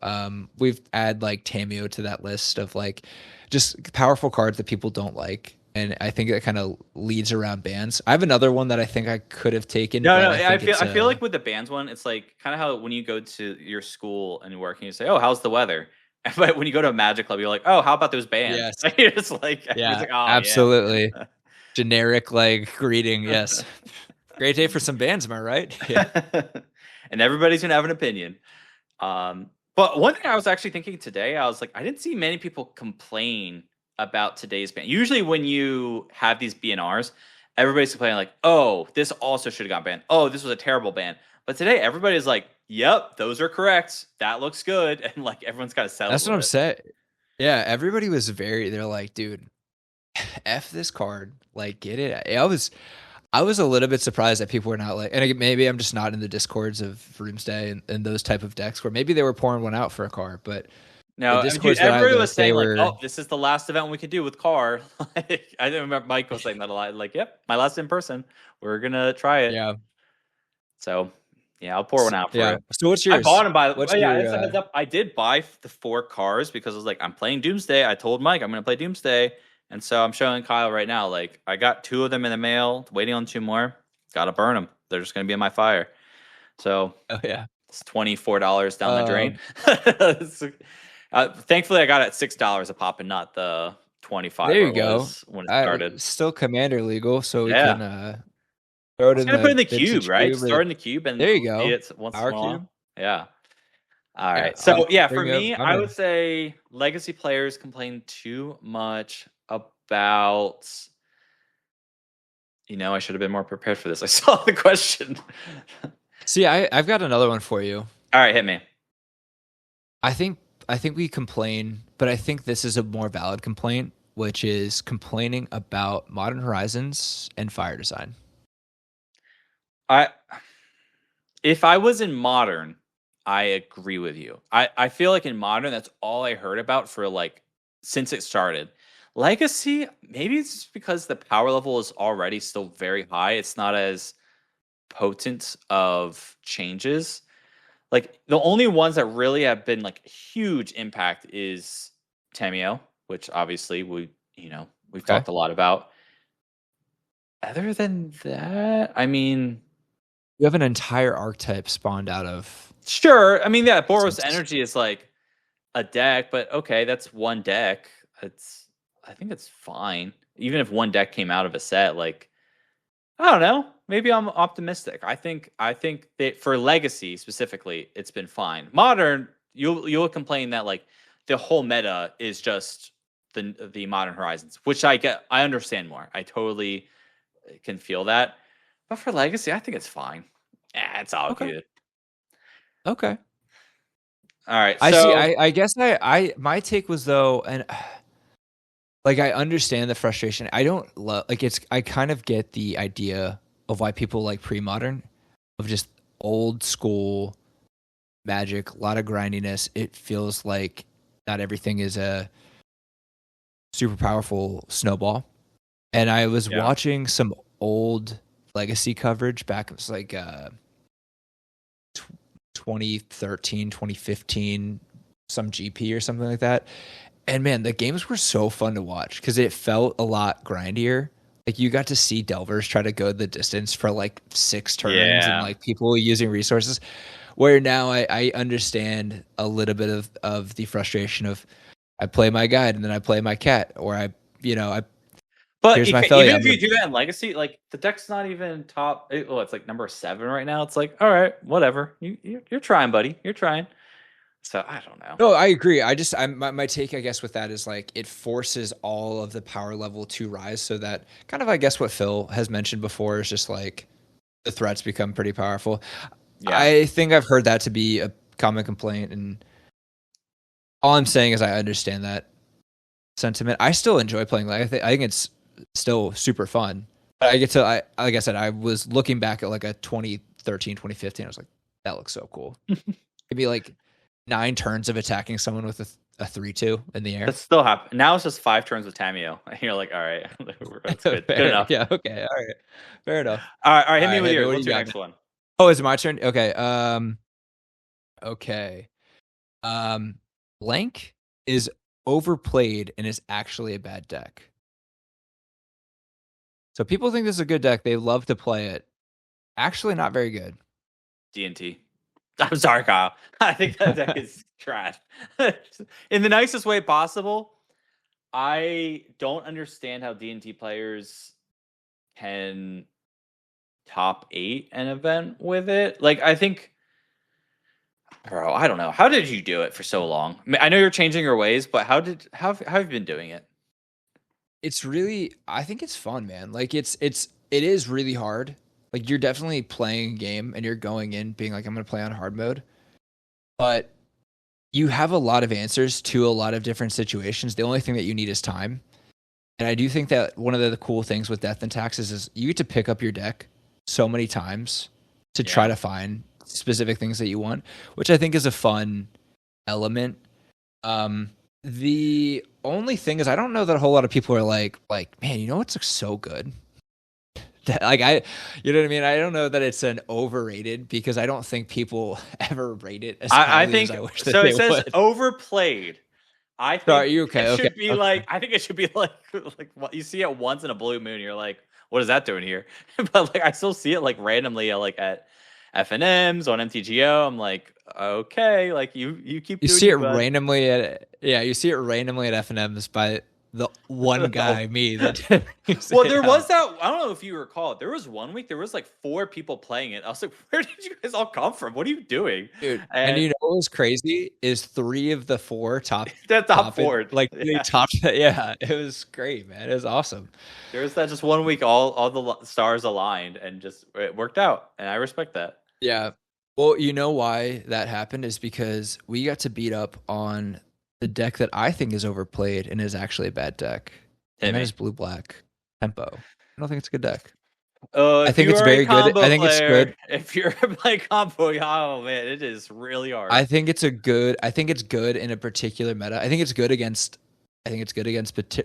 We've add like Tamio to that list of like just powerful cards that people don't like. And I think that kind of leads around bans. I have another one that I think I could have taken. No, but no. I think I feel like with the bands one, it's like kind of how when you go to your school and work and you say, "Oh, how's the weather?" But when you go to a Magic Club, you're like, "Oh, how about those bands?" yes, It's like, it's yeah, like, oh absolutely. yeah. Generic like greeting. Yes, great day for some bands. Am I right? Yeah. And everybody's gonna have an opinion. But one thing I was actually thinking today, I was like, I didn't see many people complain about today's ban. Usually, when you have these BNRs, everybody's complaining like, "Oh, this also should have got banned. Oh, this was a terrible ban." But today, everybody's like, "Yep, those are correct. That looks good," and like everyone's kind of settled That's what with I'm it. saying. Yeah, everybody was they're like, dude, F this card. Like, get it. I was a little bit surprised that people were not like, and again, maybe I'm just not in the discords of Roomstay and those type of decks where maybe they were pouring one out for a card, but the No, I mean, dude, discords that I everybody was looked, they saying like, were, "Oh, this is the last event we could do with Car." Like, I didn't remember Mike was saying that a lot. Like, "Yep, my last in person. We're gonna try it." yeah. So, yeah, I'll pour one out for Yeah. you. So what's I yours? bought them by the What's way. Yeah, your, it's a heads up. I did buy the 4 cars because I was like, I'm playing Doomsday. I told Mike I'm going to play Doomsday. And so I'm showing Kyle right now. Like, I got 2 of them in the mail, waiting on 2 more. Got to burn them. They're just going to be in my fire. So oh yeah. it's $24 down the drain. Thankfully, I got it at $6 a pop and not the 25 There you it go. was when it started. Still commander legal, so we Yeah. can, throw I it was in going to put in the vintage cube, right? cube or Start in the cube and there you see go. it once in Power a while. cube. Yeah. All Yeah, right. So yeah, for bring up. me, I'm I would in. say legacy players complain too much about. I should have been more prepared for this. I saw the question. See, I've got another one for you. All right, hit me. I think I think we complain, but I think this is a more valid complaint, which is complaining about Modern Horizons and fire design. I If I was in modern, I agree with you. I feel like in modern, that's all I heard about for like since it started. Legacy, maybe it's just because the power level is already still very high. It's not as potent of changes. Like the only ones that really have been like huge impact is Tamio, which obviously we've Okay. talked a lot about. Other than that, I mean, You have an entire archetype spawned out of sure. I mean, yeah, Boros since Energy is like a deck, but okay, that's one deck. I think it's fine. Even if one deck came out of a set, like I don't know. Maybe I'm optimistic. I think that for Legacy specifically, it's been fine. Modern, you'll complain that like the whole meta is just the Modern Horizons, which I understand more. I totally can feel that. But for Legacy, I think it's fine. Yeah, it's all okay. good. Okay. All right, I see. so I guess I my take was though, and like I understand the frustration. I don't love like it's. I kind of get the idea of why people like pre-modern, of just old school Magic, a lot of grindiness. It feels like not everything is a super powerful snowball. And I was yeah, watching some old Legacy coverage back. It was like 2013, 2015, some GP or something like that. And man, the games were so fun to watch because it felt a lot grindier. Like you got to see Delvers try to go the distance for like 6 turns and yeah. like people using resources. Where now I understand a little bit of the frustration of I play my guide and then I play my cat, or I But here's my even Felia. if you do that in Legacy, like the deck's not even top. Oh, it's like number 7 right now. It's like, all right, whatever. You're trying, buddy. You're trying. So I don't know. No, I agree. My take, I guess, with that is like it forces all of the power level to rise so that kind of, I guess, what Phil has mentioned before is just like the threats become pretty powerful. Yeah, I think I've heard that to be a common complaint, and all I'm saying is I understand that sentiment. I still enjoy playing. Like I think it's still super fun. But like I said, I was looking back at like a 2013, 2015. I was like, that looks so cool. It'd be like 9 turns of attacking someone with a 3/2 in the air. that's still happen. Now it's just 5 turns with Tamio. And you're like, all right, that's good. Good Fair. enough. Yeah. Okay. All right. Fair enough. All right. All Hit me right. with Hit me. yours. What do What's you your got? next one? Oh, is it my turn? Okay. Okay. Um, Blank is overplayed and is actually a bad deck. So people think this is a good deck. They love to play it. Actually, not very good. DNT. I'm sorry, Kyle. I think that deck is trash. In the nicest way possible. I don't understand how DNT players can top 8 an event with it. Like I think bro, I don't know. How did you do it for so long? I know you're changing your ways, but how have you been doing it? It's really, I think it's fun, man. Like it is really hard. Like you're definitely playing a game and you're going in being like, I'm going to play on hard mode, but you have a lot of answers to a lot of different situations. The only thing that you need is time. And I do think that one of the cool things with Death and Taxes is you get to pick up your deck so many times to try Yeah. to find specific things that you want, which I think is a fun element. The only thing is I don't know that a whole lot of people are like, man, you know what's so good? Like you know what I mean? I don't know that it's an overrated because I don't think people ever rate it as I highly as think I wish that so. they It says would. overplayed. I So are think you okay? it Okay. should be Okay. like I think it should be like what you see it once in a blue moon. You're like, what is that doing here? But like I still see it like randomly like at FNMs on MTGO. I'm like, okay, like you keep You doing see it you, bud. randomly at, yeah, you see it randomly at FNMs by the one guy, me, that Well, there was that. I don't know if you recall. There was one week. There was like 4 people playing it. I was like, "Where did you guys all come from? What are you doing?" dude. And And you know what was crazy is 3 of the 4 top the top it, 4, like they topped it. Yeah, it was great, man. It was awesome. there was that just one week. All the stars aligned, and just it worked out. And I respect that. Yeah. Well, you know why that happened is because we got to beat up on the deck that I think is overplayed and is actually a bad deck. Hit And that me. is blue black tempo. I don't think it's a good deck. I think it's very good. I think it's good. If you're playing combo, oh man, it is really hard. I think it's good in a particular meta. I think it's good against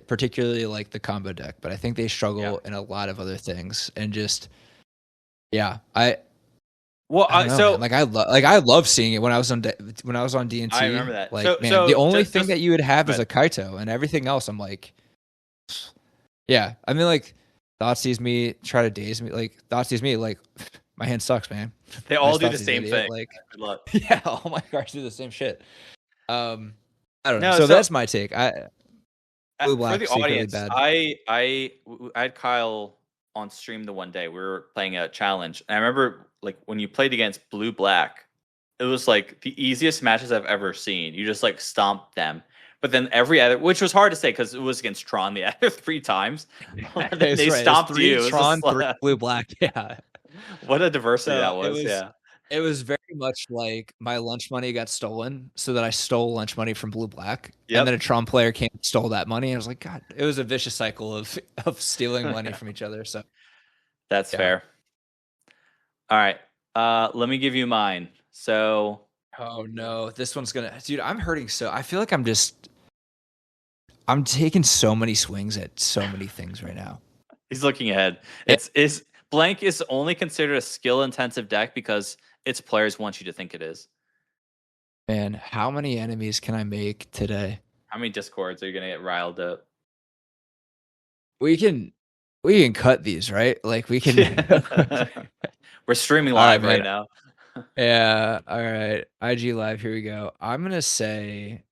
particularly like the combo deck, but I think they struggle in a lot of other things and just Well, I don't know, man. I love seeing it when I was on D&T. I remember that. Like, So- man, so the only just- thing that you would have is Go a Kaito, and everything else, I'm like, yeah. I mean, like, Thoughtseize me, try to daze me. Like, Thoughtseize me, like, my hand sucks, man. they all Nice do the Thoughtseize, same idiot. thing. Like, Good luck. yeah, all my cards do the same shit. I don't know. No, So, so- that's my take. Blue For black the secretly audience, bad. I had Kyle on stream the one day. We were playing a challenge, and I remember like when you played against blue black, it was like the easiest matches I've ever seen. You just like stomped them. But then every other, which was hard to say because it was against Tron the other 3 times. And then That's they right. It was stomped 3 you. It was Tron, just 3 like- blue black. Yeah. what a diversity So that it was. was- Yeah. It was very much like my lunch money got stolen, so that I stole lunch money from Blue Black, Yep. and then a Tron player came and stole that money. And I was like, God, it was a vicious cycle of stealing money from each other. So That's Yeah. fair. All right. Let me give you mine. So oh no, this one's gonna, dude. I'm hurting so. I feel like I'm taking so many swings at so many things right now. he's looking ahead. Yeah. It's blank is only considered a skill intensive deck because its players want you to think it is. Man, how many enemies can I make today? How many discords are you gonna get riled up? We can cut these, right? Like we can. We're streaming All right, live right man. now. Yeah. All right. IG Live. Here we go. I'm going to say,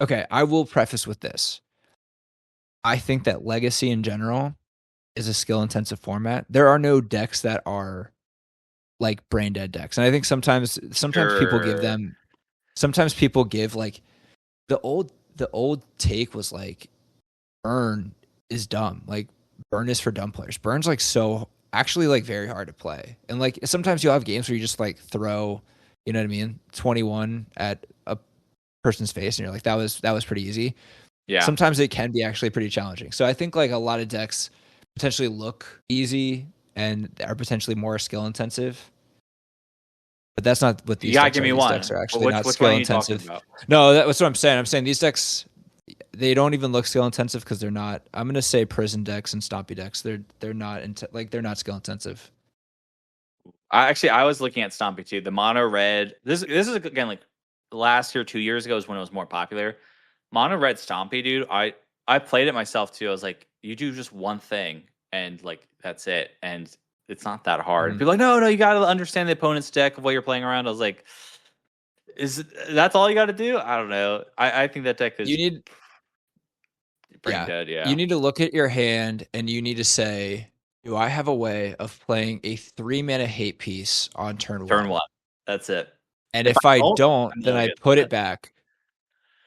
okay, I will preface with this. I think that Legacy in general is a skill intensive format. There are no decks that are like brain dead decks. And I think sometimes people give Sure. them, sometimes people give like the old take was like burn is dumb. Like burn is for dumb players. Burn's like so actually like very hard to play. And like sometimes you'll have games where you just like throw, you know what I mean, 21 at a person's face and you're like that was pretty easy. Yeah. Sometimes it can be actually pretty challenging. So I think like a lot of decks potentially look easy and are potentially more skill intensive. But that's not what these You gotta decks give are. me These one. decks are actually Which not one skill are you talking intensive. about? No, that's what I'm saying. I'm saying these decks, they don't even look skill intensive because they're not. I'm gonna say prison decks and stompy decks. They're not they're not skill intensive. I was looking at Stompy too. The mono red. This is again like last year, 2 years ago is when it was more popular. Mono red Stompy, dude. I played it myself too. I was like, you do just one thing and like that's it, and it's not that hard. Mhm. People are like, no, you got to understand the opponent's deck of what you're playing around. I was like, that's all you got to do? I don't know. I think that deck is You need brain dead. Yeah, You need to look at your hand and you need to say, do I have a way of playing a 3-mana hate piece on turn turn 1? one. That's it. And If if I I don't, don't, I'm then not I good put at it back.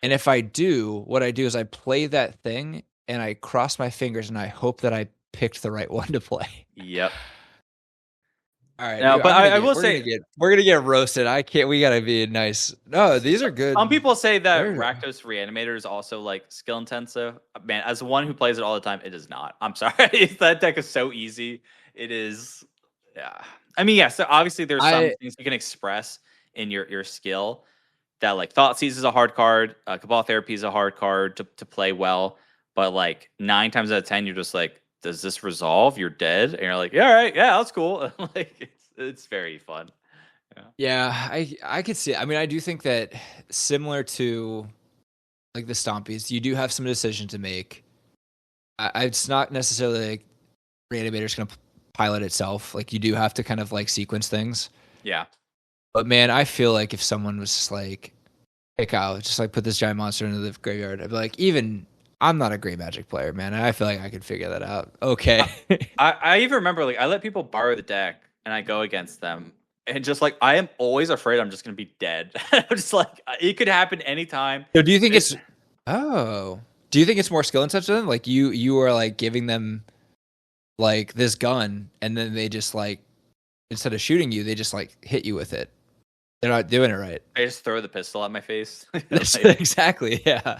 And if I do, what I do is I play that thing and I cross my fingers and I hope that I picked the right one to play. Yep. All right. No, dude, but I will we're say- we're gonna get roasted. I can't. We gotta be nice. No, these are good. Some people say that There you go. Rakdos Reanimator is also like skill intensive. Man, as one who plays it all the time, it is not. I'm sorry. That deck is so easy. It is. Yeah. I mean, yeah. So obviously, there's some things you can express in your skill. That like Thoughtseize is a hard card. Cabal Therapy is a hard card to play well. But like 9 times out of 10, you're just like, does this resolve? You're dead, and you're like, yeah, all right, yeah, that's cool. Like it's very fun. Yeah, I could see it. I mean, I do think that similar to like the Stompies, you do have some decision to make. It's not necessarily like Reanimator's going to pilot itself. Like you do have to kind of like sequence things. Yeah. But man, I feel like if someone was just like, hey Kyle, just like put this giant monster into the graveyard, I'd be like, even I'm not a great Magic player, man. And I feel like I could figure that out. Okay. I even remember like I let people borrow the deck and I go against them. And just like I am always afraid I'm just gonna be dead. I'm just like it could happen anytime. So do you think it's do you think it's more skill intensive than like you are like giving them like this gun and then they just like instead of shooting you, they just like hit you with it. They're not doing it right. I just throw the pistol at my face. Exactly. Yeah.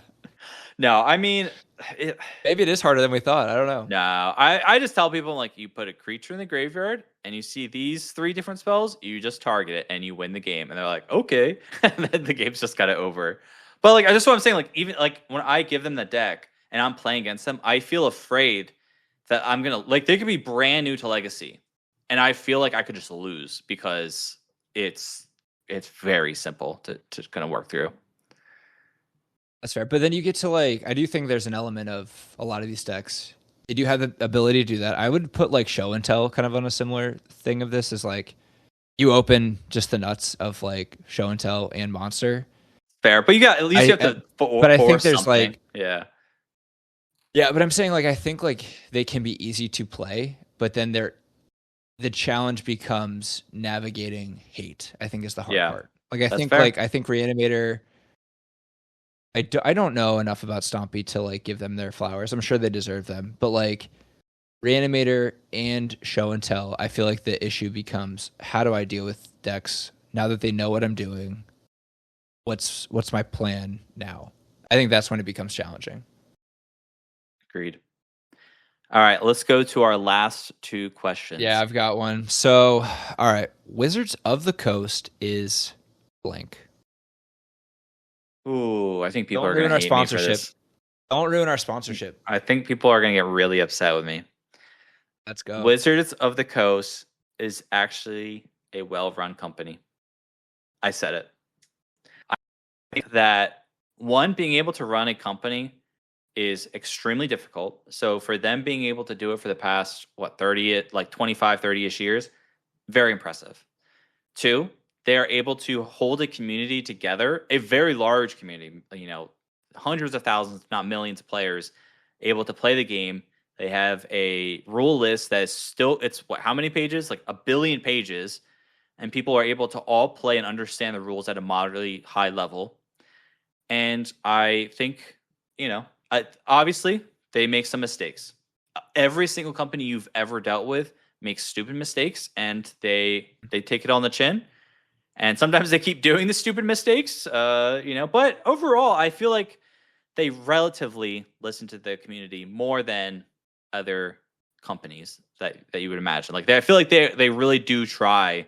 No, I mean, it, Maybe it is harder than we thought. I don't know. no. I just tell people like you put a creature in the graveyard and you see these 3 different spells, you just target it and you win the game. And they're like, okay, and then the game's just got it over. But like, I just what I'm saying, like even like when I give them the deck and I'm playing against them, I feel afraid that I'm gonna like they could be brand new to Legacy, and I feel like I could just lose because it's very simple to kind of work through. That's fair. But then you get to like, I do think there's an element of a lot of these decks. They do have the ability to do that. I would put like show and tell kind of on a similar thing of this is like you open just the nuts of like show and tell and monster. Fair, but you got at least you have to. But I think there's something. like yeah, but I'm saying like I think like they can be easy to play, but then the challenge becomes navigating hate. I think is the hard part. Like I think fair. like I think Reanimator. I don't know enough about Stompy to like give them their flowers. I'm sure they deserve them, but like Reanimator and Show and Tell, I feel like the issue becomes how do I deal with decks now that they know what I'm doing? What's my plan now? I think that's when it becomes challenging. Agreed. All right, let's go to our last 2 questions. Yeah, I've got one. So, all right, Wizards of the Coast is blank. Ooh, I think people Don't are going ruin to our hate me for sponsorship. this. Don't ruin our sponsorship. I think people are going to get really upset with me. Let's go. Wizards of the Coast is actually a well-run company. I said it. I think that one, being able to run a company is extremely difficult. So for them being able to do it for the past, 25, 30-ish years, very impressive. 2, they are able to hold a community together, a very large community, hundreds of thousands, if not millions of players able to play the game. They have a rule list that is still, how many pages? Like 1 billion pages. And people are able to all play and understand the rules at a moderately high level. And I think, obviously they make some mistakes. Every single company you've ever dealt with makes stupid mistakes and they take it on the chin. And sometimes they keep doing the stupid mistakes, but overall, I feel like they relatively listen to the community more than other companies that you would imagine. Like I feel like they really do try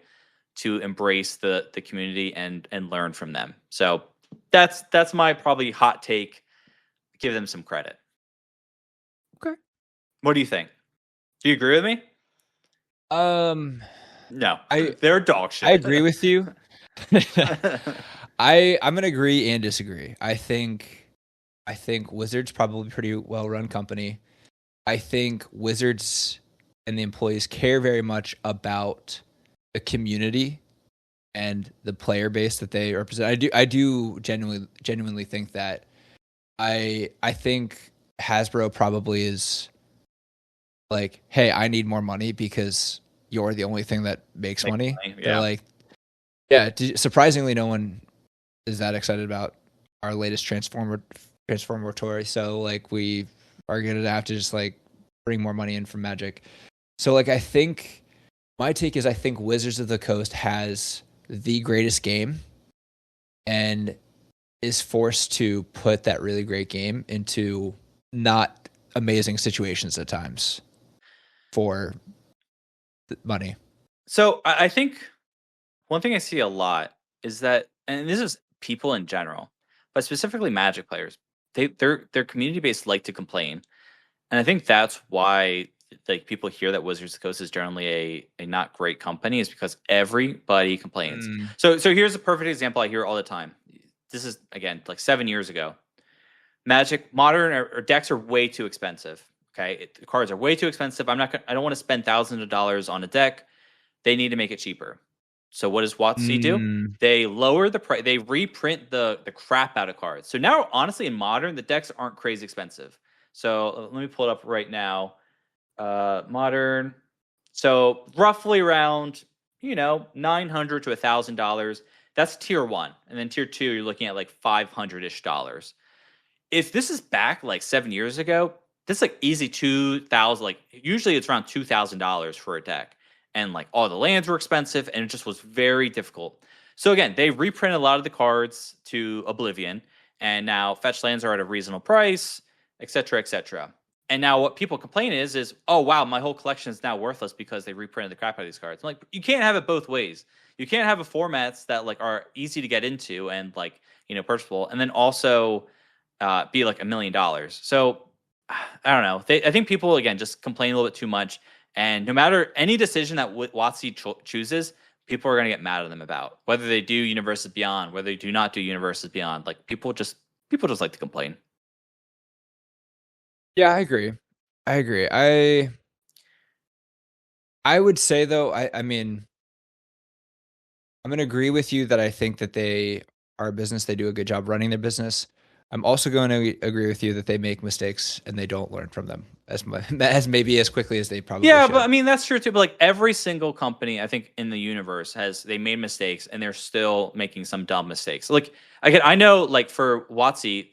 to embrace the community and learn from them. So that's my probably hot take. Give them some credit. Okay. What do you think? Do you agree with me? No, they're dog shit. I agree with you. I'm gonna agree and disagree. I think Wizards probably pretty well run company. I think Wizards and the employees care very much about the community and the player base that they represent. I do genuinely think that I think Hasbro probably is like, hey, I need more money because you're the only thing that makes money. Yeah. They're like, yeah. Surprisingly, no one is that excited about our latest Transformatory. So like, we are gonna have to just like bring more money in from Magic. So like, I think my take is I think Wizards of the Coast has the greatest game and is forced to put that really great game into not amazing situations at times for money. So I think one thing I see a lot is that, and this is people in general, but specifically Magic players, their community base like to complain, and I think that's why like people hear that Wizards of the Coast is generally a not great company is because everybody complains. So here's a perfect example I hear all the time. This is again like 7 years ago. Magic modern or decks are way too expensive. Okay, the cards are way too expensive. I don't want to spend thousands of dollars on a deck. They need to make it cheaper. So what does WotC do? Mm, They lower the price. They reprint the crap out of cards. So now, honestly, in Modern, the decks aren't crazy expensive. So let me pull it up right now. Modern. So roughly around, $900 to $1,000. That's tier 1, and then tier 2, you're looking at like $500-ish. If this is back like 7 years ago, this is like easy 2,000. Like usually it's around $2,000 for a deck, and like all the lands were expensive, and it just was very difficult. So again, they reprinted a lot of the cards to Oblivion, and now fetch lands are at a reasonable price, etc., etc. And now what people complain is, oh wow, my whole collection is now worthless because they reprinted the crap out of these cards. I'm like, you can't have it both ways. You can't have a formats that like are easy to get into and like purchasable, and then also be like $1 million. So I don't know. I think people again just complain a little bit too much, and no matter any decision that WotC chooses, people are going to get mad at them about whether they do Universes Beyond, whether they do not do Universes Beyond. Like people just like to complain. yeah, I agree. I would say though, I mean, I'm gonna agree with you that I think that they are a business. They do a good job running their business. I'm also going to agree with you that they make mistakes and they don't learn from them as maybe as quickly as they probably Yeah, should. but I mean that's true too. But like every single company, I think in the universe they made mistakes and they're still making some dumb mistakes. Like again, I know like for WotC,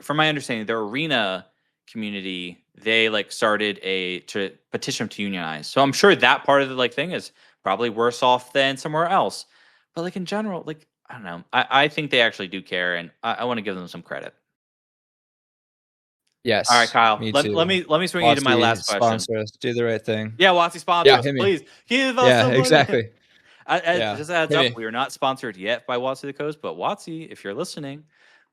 from my understanding, their arena community, they like started to petition to unionize. So I'm sure that part of the like thing is probably worse off than somewhere else. But like in general, like I don't know. I think they actually do care, and I want to give them some credit. Yes. All right, Kyle. Me Let, too. let me let me swing you to my WotC, last question. sponsor us. Do the right thing. Yeah, WotC sponsor Yeah, us, hit me. please. Give us Yeah, some money. exactly. Yeah, Just a heads hit up, me. we are not sponsored yet by WotC the Coast, but WotC, if you're listening,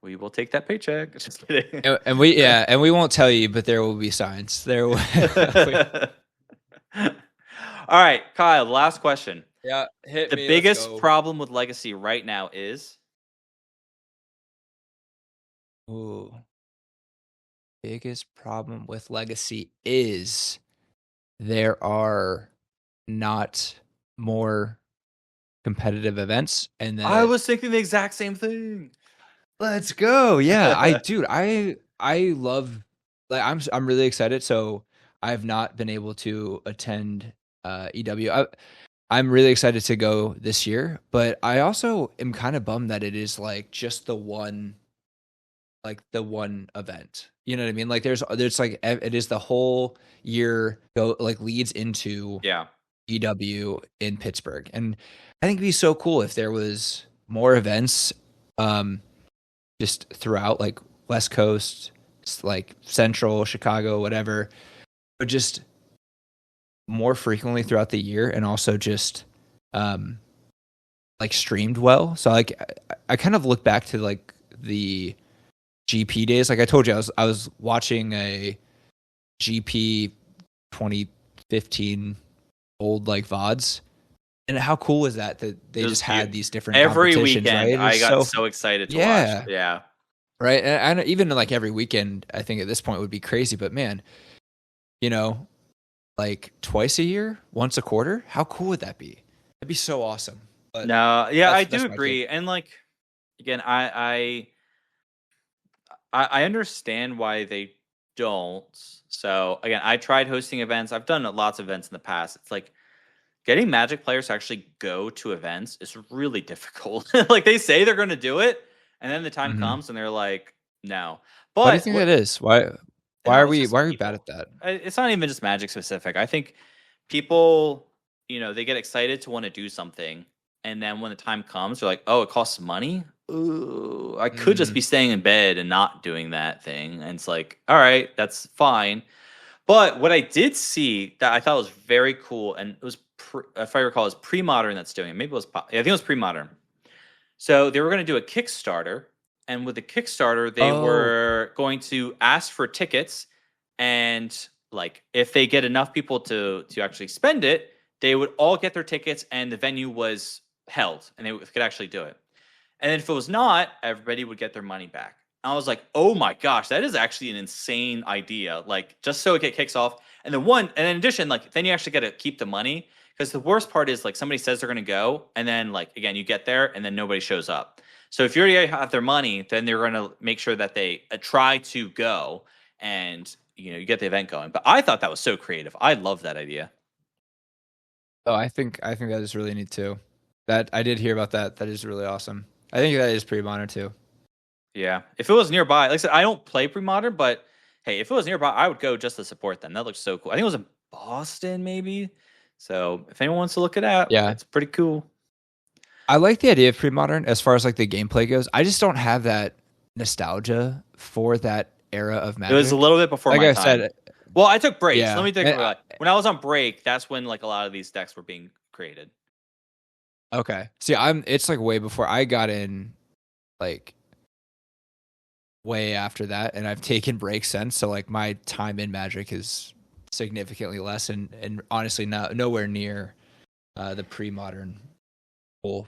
we will take that paycheck. Just kidding. And we won't tell you, but there will be signs. There will. All right, Kyle. The last question. Yeah, hit The me. biggest Let's go. problem with Legacy right now is Ooh. Biggest problem with Legacy is there are not more competitive events, and then I was thinking the exact same thing. let's go. Yeah, I love, like, I'm really excited. So I've not been able to attend EW. I'm really excited to go this year, but I also am kind of bummed that it is like just the one event. You know what I mean? Like there's like it is the whole year leads into Yeah. EW in Pittsburgh. And I think it'd be so cool if there was more events just throughout, like West Coast, like Central, Chicago, whatever, but just more frequently throughout the year, and also just like streamed well. So like I kind of look back to like the GP days. Like I told you, I was watching a GP 2015 old like VODs, and how cool is that they just had these different every competitions, weekend. right? I got so excited to watch. Yeah. Right. And even like every weekend, I think at this point would be crazy. But man, like twice a year, once a quarter, how cool would that be? That'd be so awesome. But No, yeah, I that's do my agree. take. And like again, I understand why they don't. So again, I tried hosting events. I've done lots of events in the past. It's like getting Magic players to actually go to events is really difficult. Like they say they're going to do it, and then the time Mhm. comes and they're like, no. Why do you But think that is? Why no, are it's we just bad at people. that? It's not even just Magic specific. I think people, they get excited to want to do something, and then when the time comes, they're like, "Oh, it costs money. Ooh, I could just Mm. be staying in bed and not doing that thing." And it's like, all right, that's fine. But what I did see that I thought was very cool, and it was, if I recall, it was pre-modern that's doing it. Maybe it was, I think it was pre-modern. So they were going to do a Kickstarter, and with the Kickstarter, they Oh. were going to ask for tickets, and like if they get enough people to actually spend it, they would all get their tickets, and the venue was held, and they could actually do it. And then if it was not, everybody would get their money back. I was like, oh my gosh, that is actually an insane idea. Like, just so it kicks off. And then in addition, like, then you actually get to keep the money. Because the worst part is like somebody says they're going to go, and then like again you get there, and then nobody shows up. So if you already have their money, then they're going to make sure that they try to go, and you get the event going. But I thought that was so creative. I love that idea. Oh, I think that is really neat too. That I did hear about that. That is really awesome. I think that is pretty modern too. Yeah, if it was nearby, like I said, I don't play pre-modern, but hey, if it was nearby, I would go just to support them. That looks so cool. I think it was in Boston, maybe. So if anyone wants to look it up, Yeah, it's pretty cool. I like the idea of pre-modern as far as like the gameplay goes. I just don't have that nostalgia for that era of Magic. It was a little bit before like my I time. said. Well, I took breaks. Yeah. Let me take when I was on break. That's when like a lot of these decks were being created. Okay. See, it's like way before I got in, like way after that, and I've taken breaks since. So like my time in Magic is significantly less, and honestly nowhere near the pre-modern pool.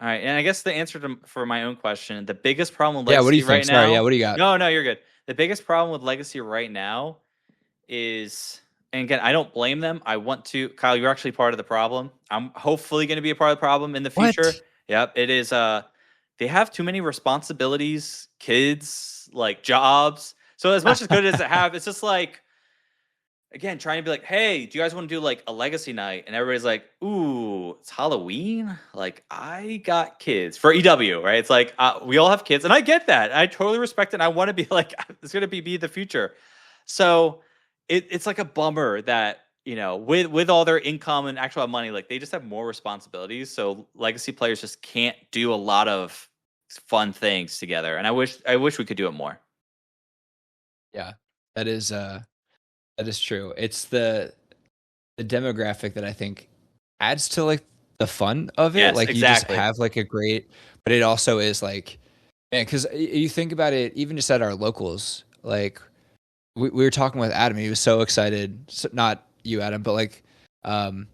All right, and I guess the answer for my own question, the biggest problem with Legacy What do you think? right now. Sorry, what do you got? No, you're good. The biggest problem with Legacy right now is, and again, I don't blame them. I want to, Kyle, you're actually part of the problem. I'm hopefully going to be a part of the problem in the future. What? Yep, it is. They have too many responsibilities, kids, like jobs. So as much as good as it have, it's just like, again, trying to be like, hey, do you guys want to do like a Legacy night? And everybody's like, ooh, it's Halloween. Like, I got kids for EW, right? It's like, we all have kids. And I get that. I totally respect it. And I want to be like, it's going to be the future. So it's like a bummer that, with all their income and actual money, like they just have more responsibilities. So Legacy players just can't do a lot of fun things together. And I wish we could do it more. Yeah, that is true. It's the demographic that I think adds to like the fun of it. Yes, like exactly. You just have like a great, but it also is like, man, because you think about it, even just at our locals, like we were talking with Adam, he was so excited. So, not you, Adam, but like our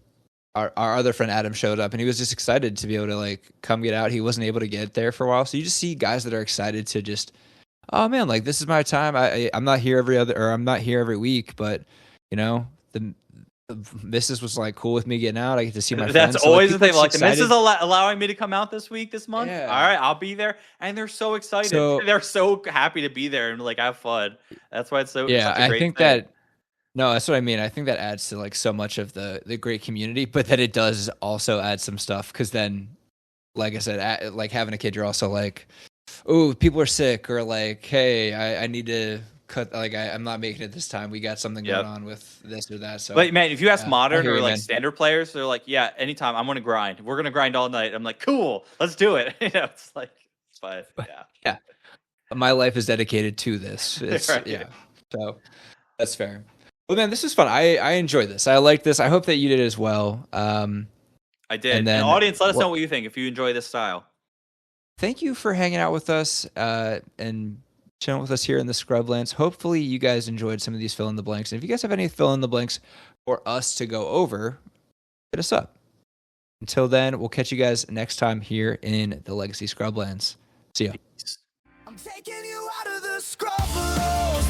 other friend Adam showed up, and he was just excited to be able to like come get out. He wasn't able to get there for a while, so you just see guys that are excited to just, oh man, like this is my time. I'm not here I'm not here every week, but the missus was like cool with me getting out. I get to see my friends. That's always the thing. Like the missus missus allowing me to come out this month. Yeah. All right, I'll be there, and they're so excited. They're so happy to be there and like have fun. That's why it's so. Yeah, such a great I think thing. that. No, that's what I mean. I think that adds to like so much of the great community, but that it does also add some stuff because then, like I said, like having a kid, you're also like, oh, people are sick, or like, hey, I need to cut. Like, I'm not making it this time. We got something going on with this or that. So, but man, if you ask modern hear or you, like man. standard players, they're like, yeah, anytime I'm gonna grind. We're gonna grind all night. I'm like, cool, let's do it. It's like it's fine. Yeah. Yeah. My life is dedicated to this. It's, Right. Yeah. So that's fair. Well, man, this is fun. I enjoyed this. I like this. I hope that you did as well. I did. And then audience, let us know what you think if you enjoy this style. Thank you for hanging out with us and chilling with us here in the Scrublands. Hopefully you guys enjoyed some of these fill in the blanks. And if you guys have any fill in the blanks for us to go over, hit us up. Until then, we'll catch you guys next time here in the Legacy Scrublands. See ya. I'm taking you out of the scrubland.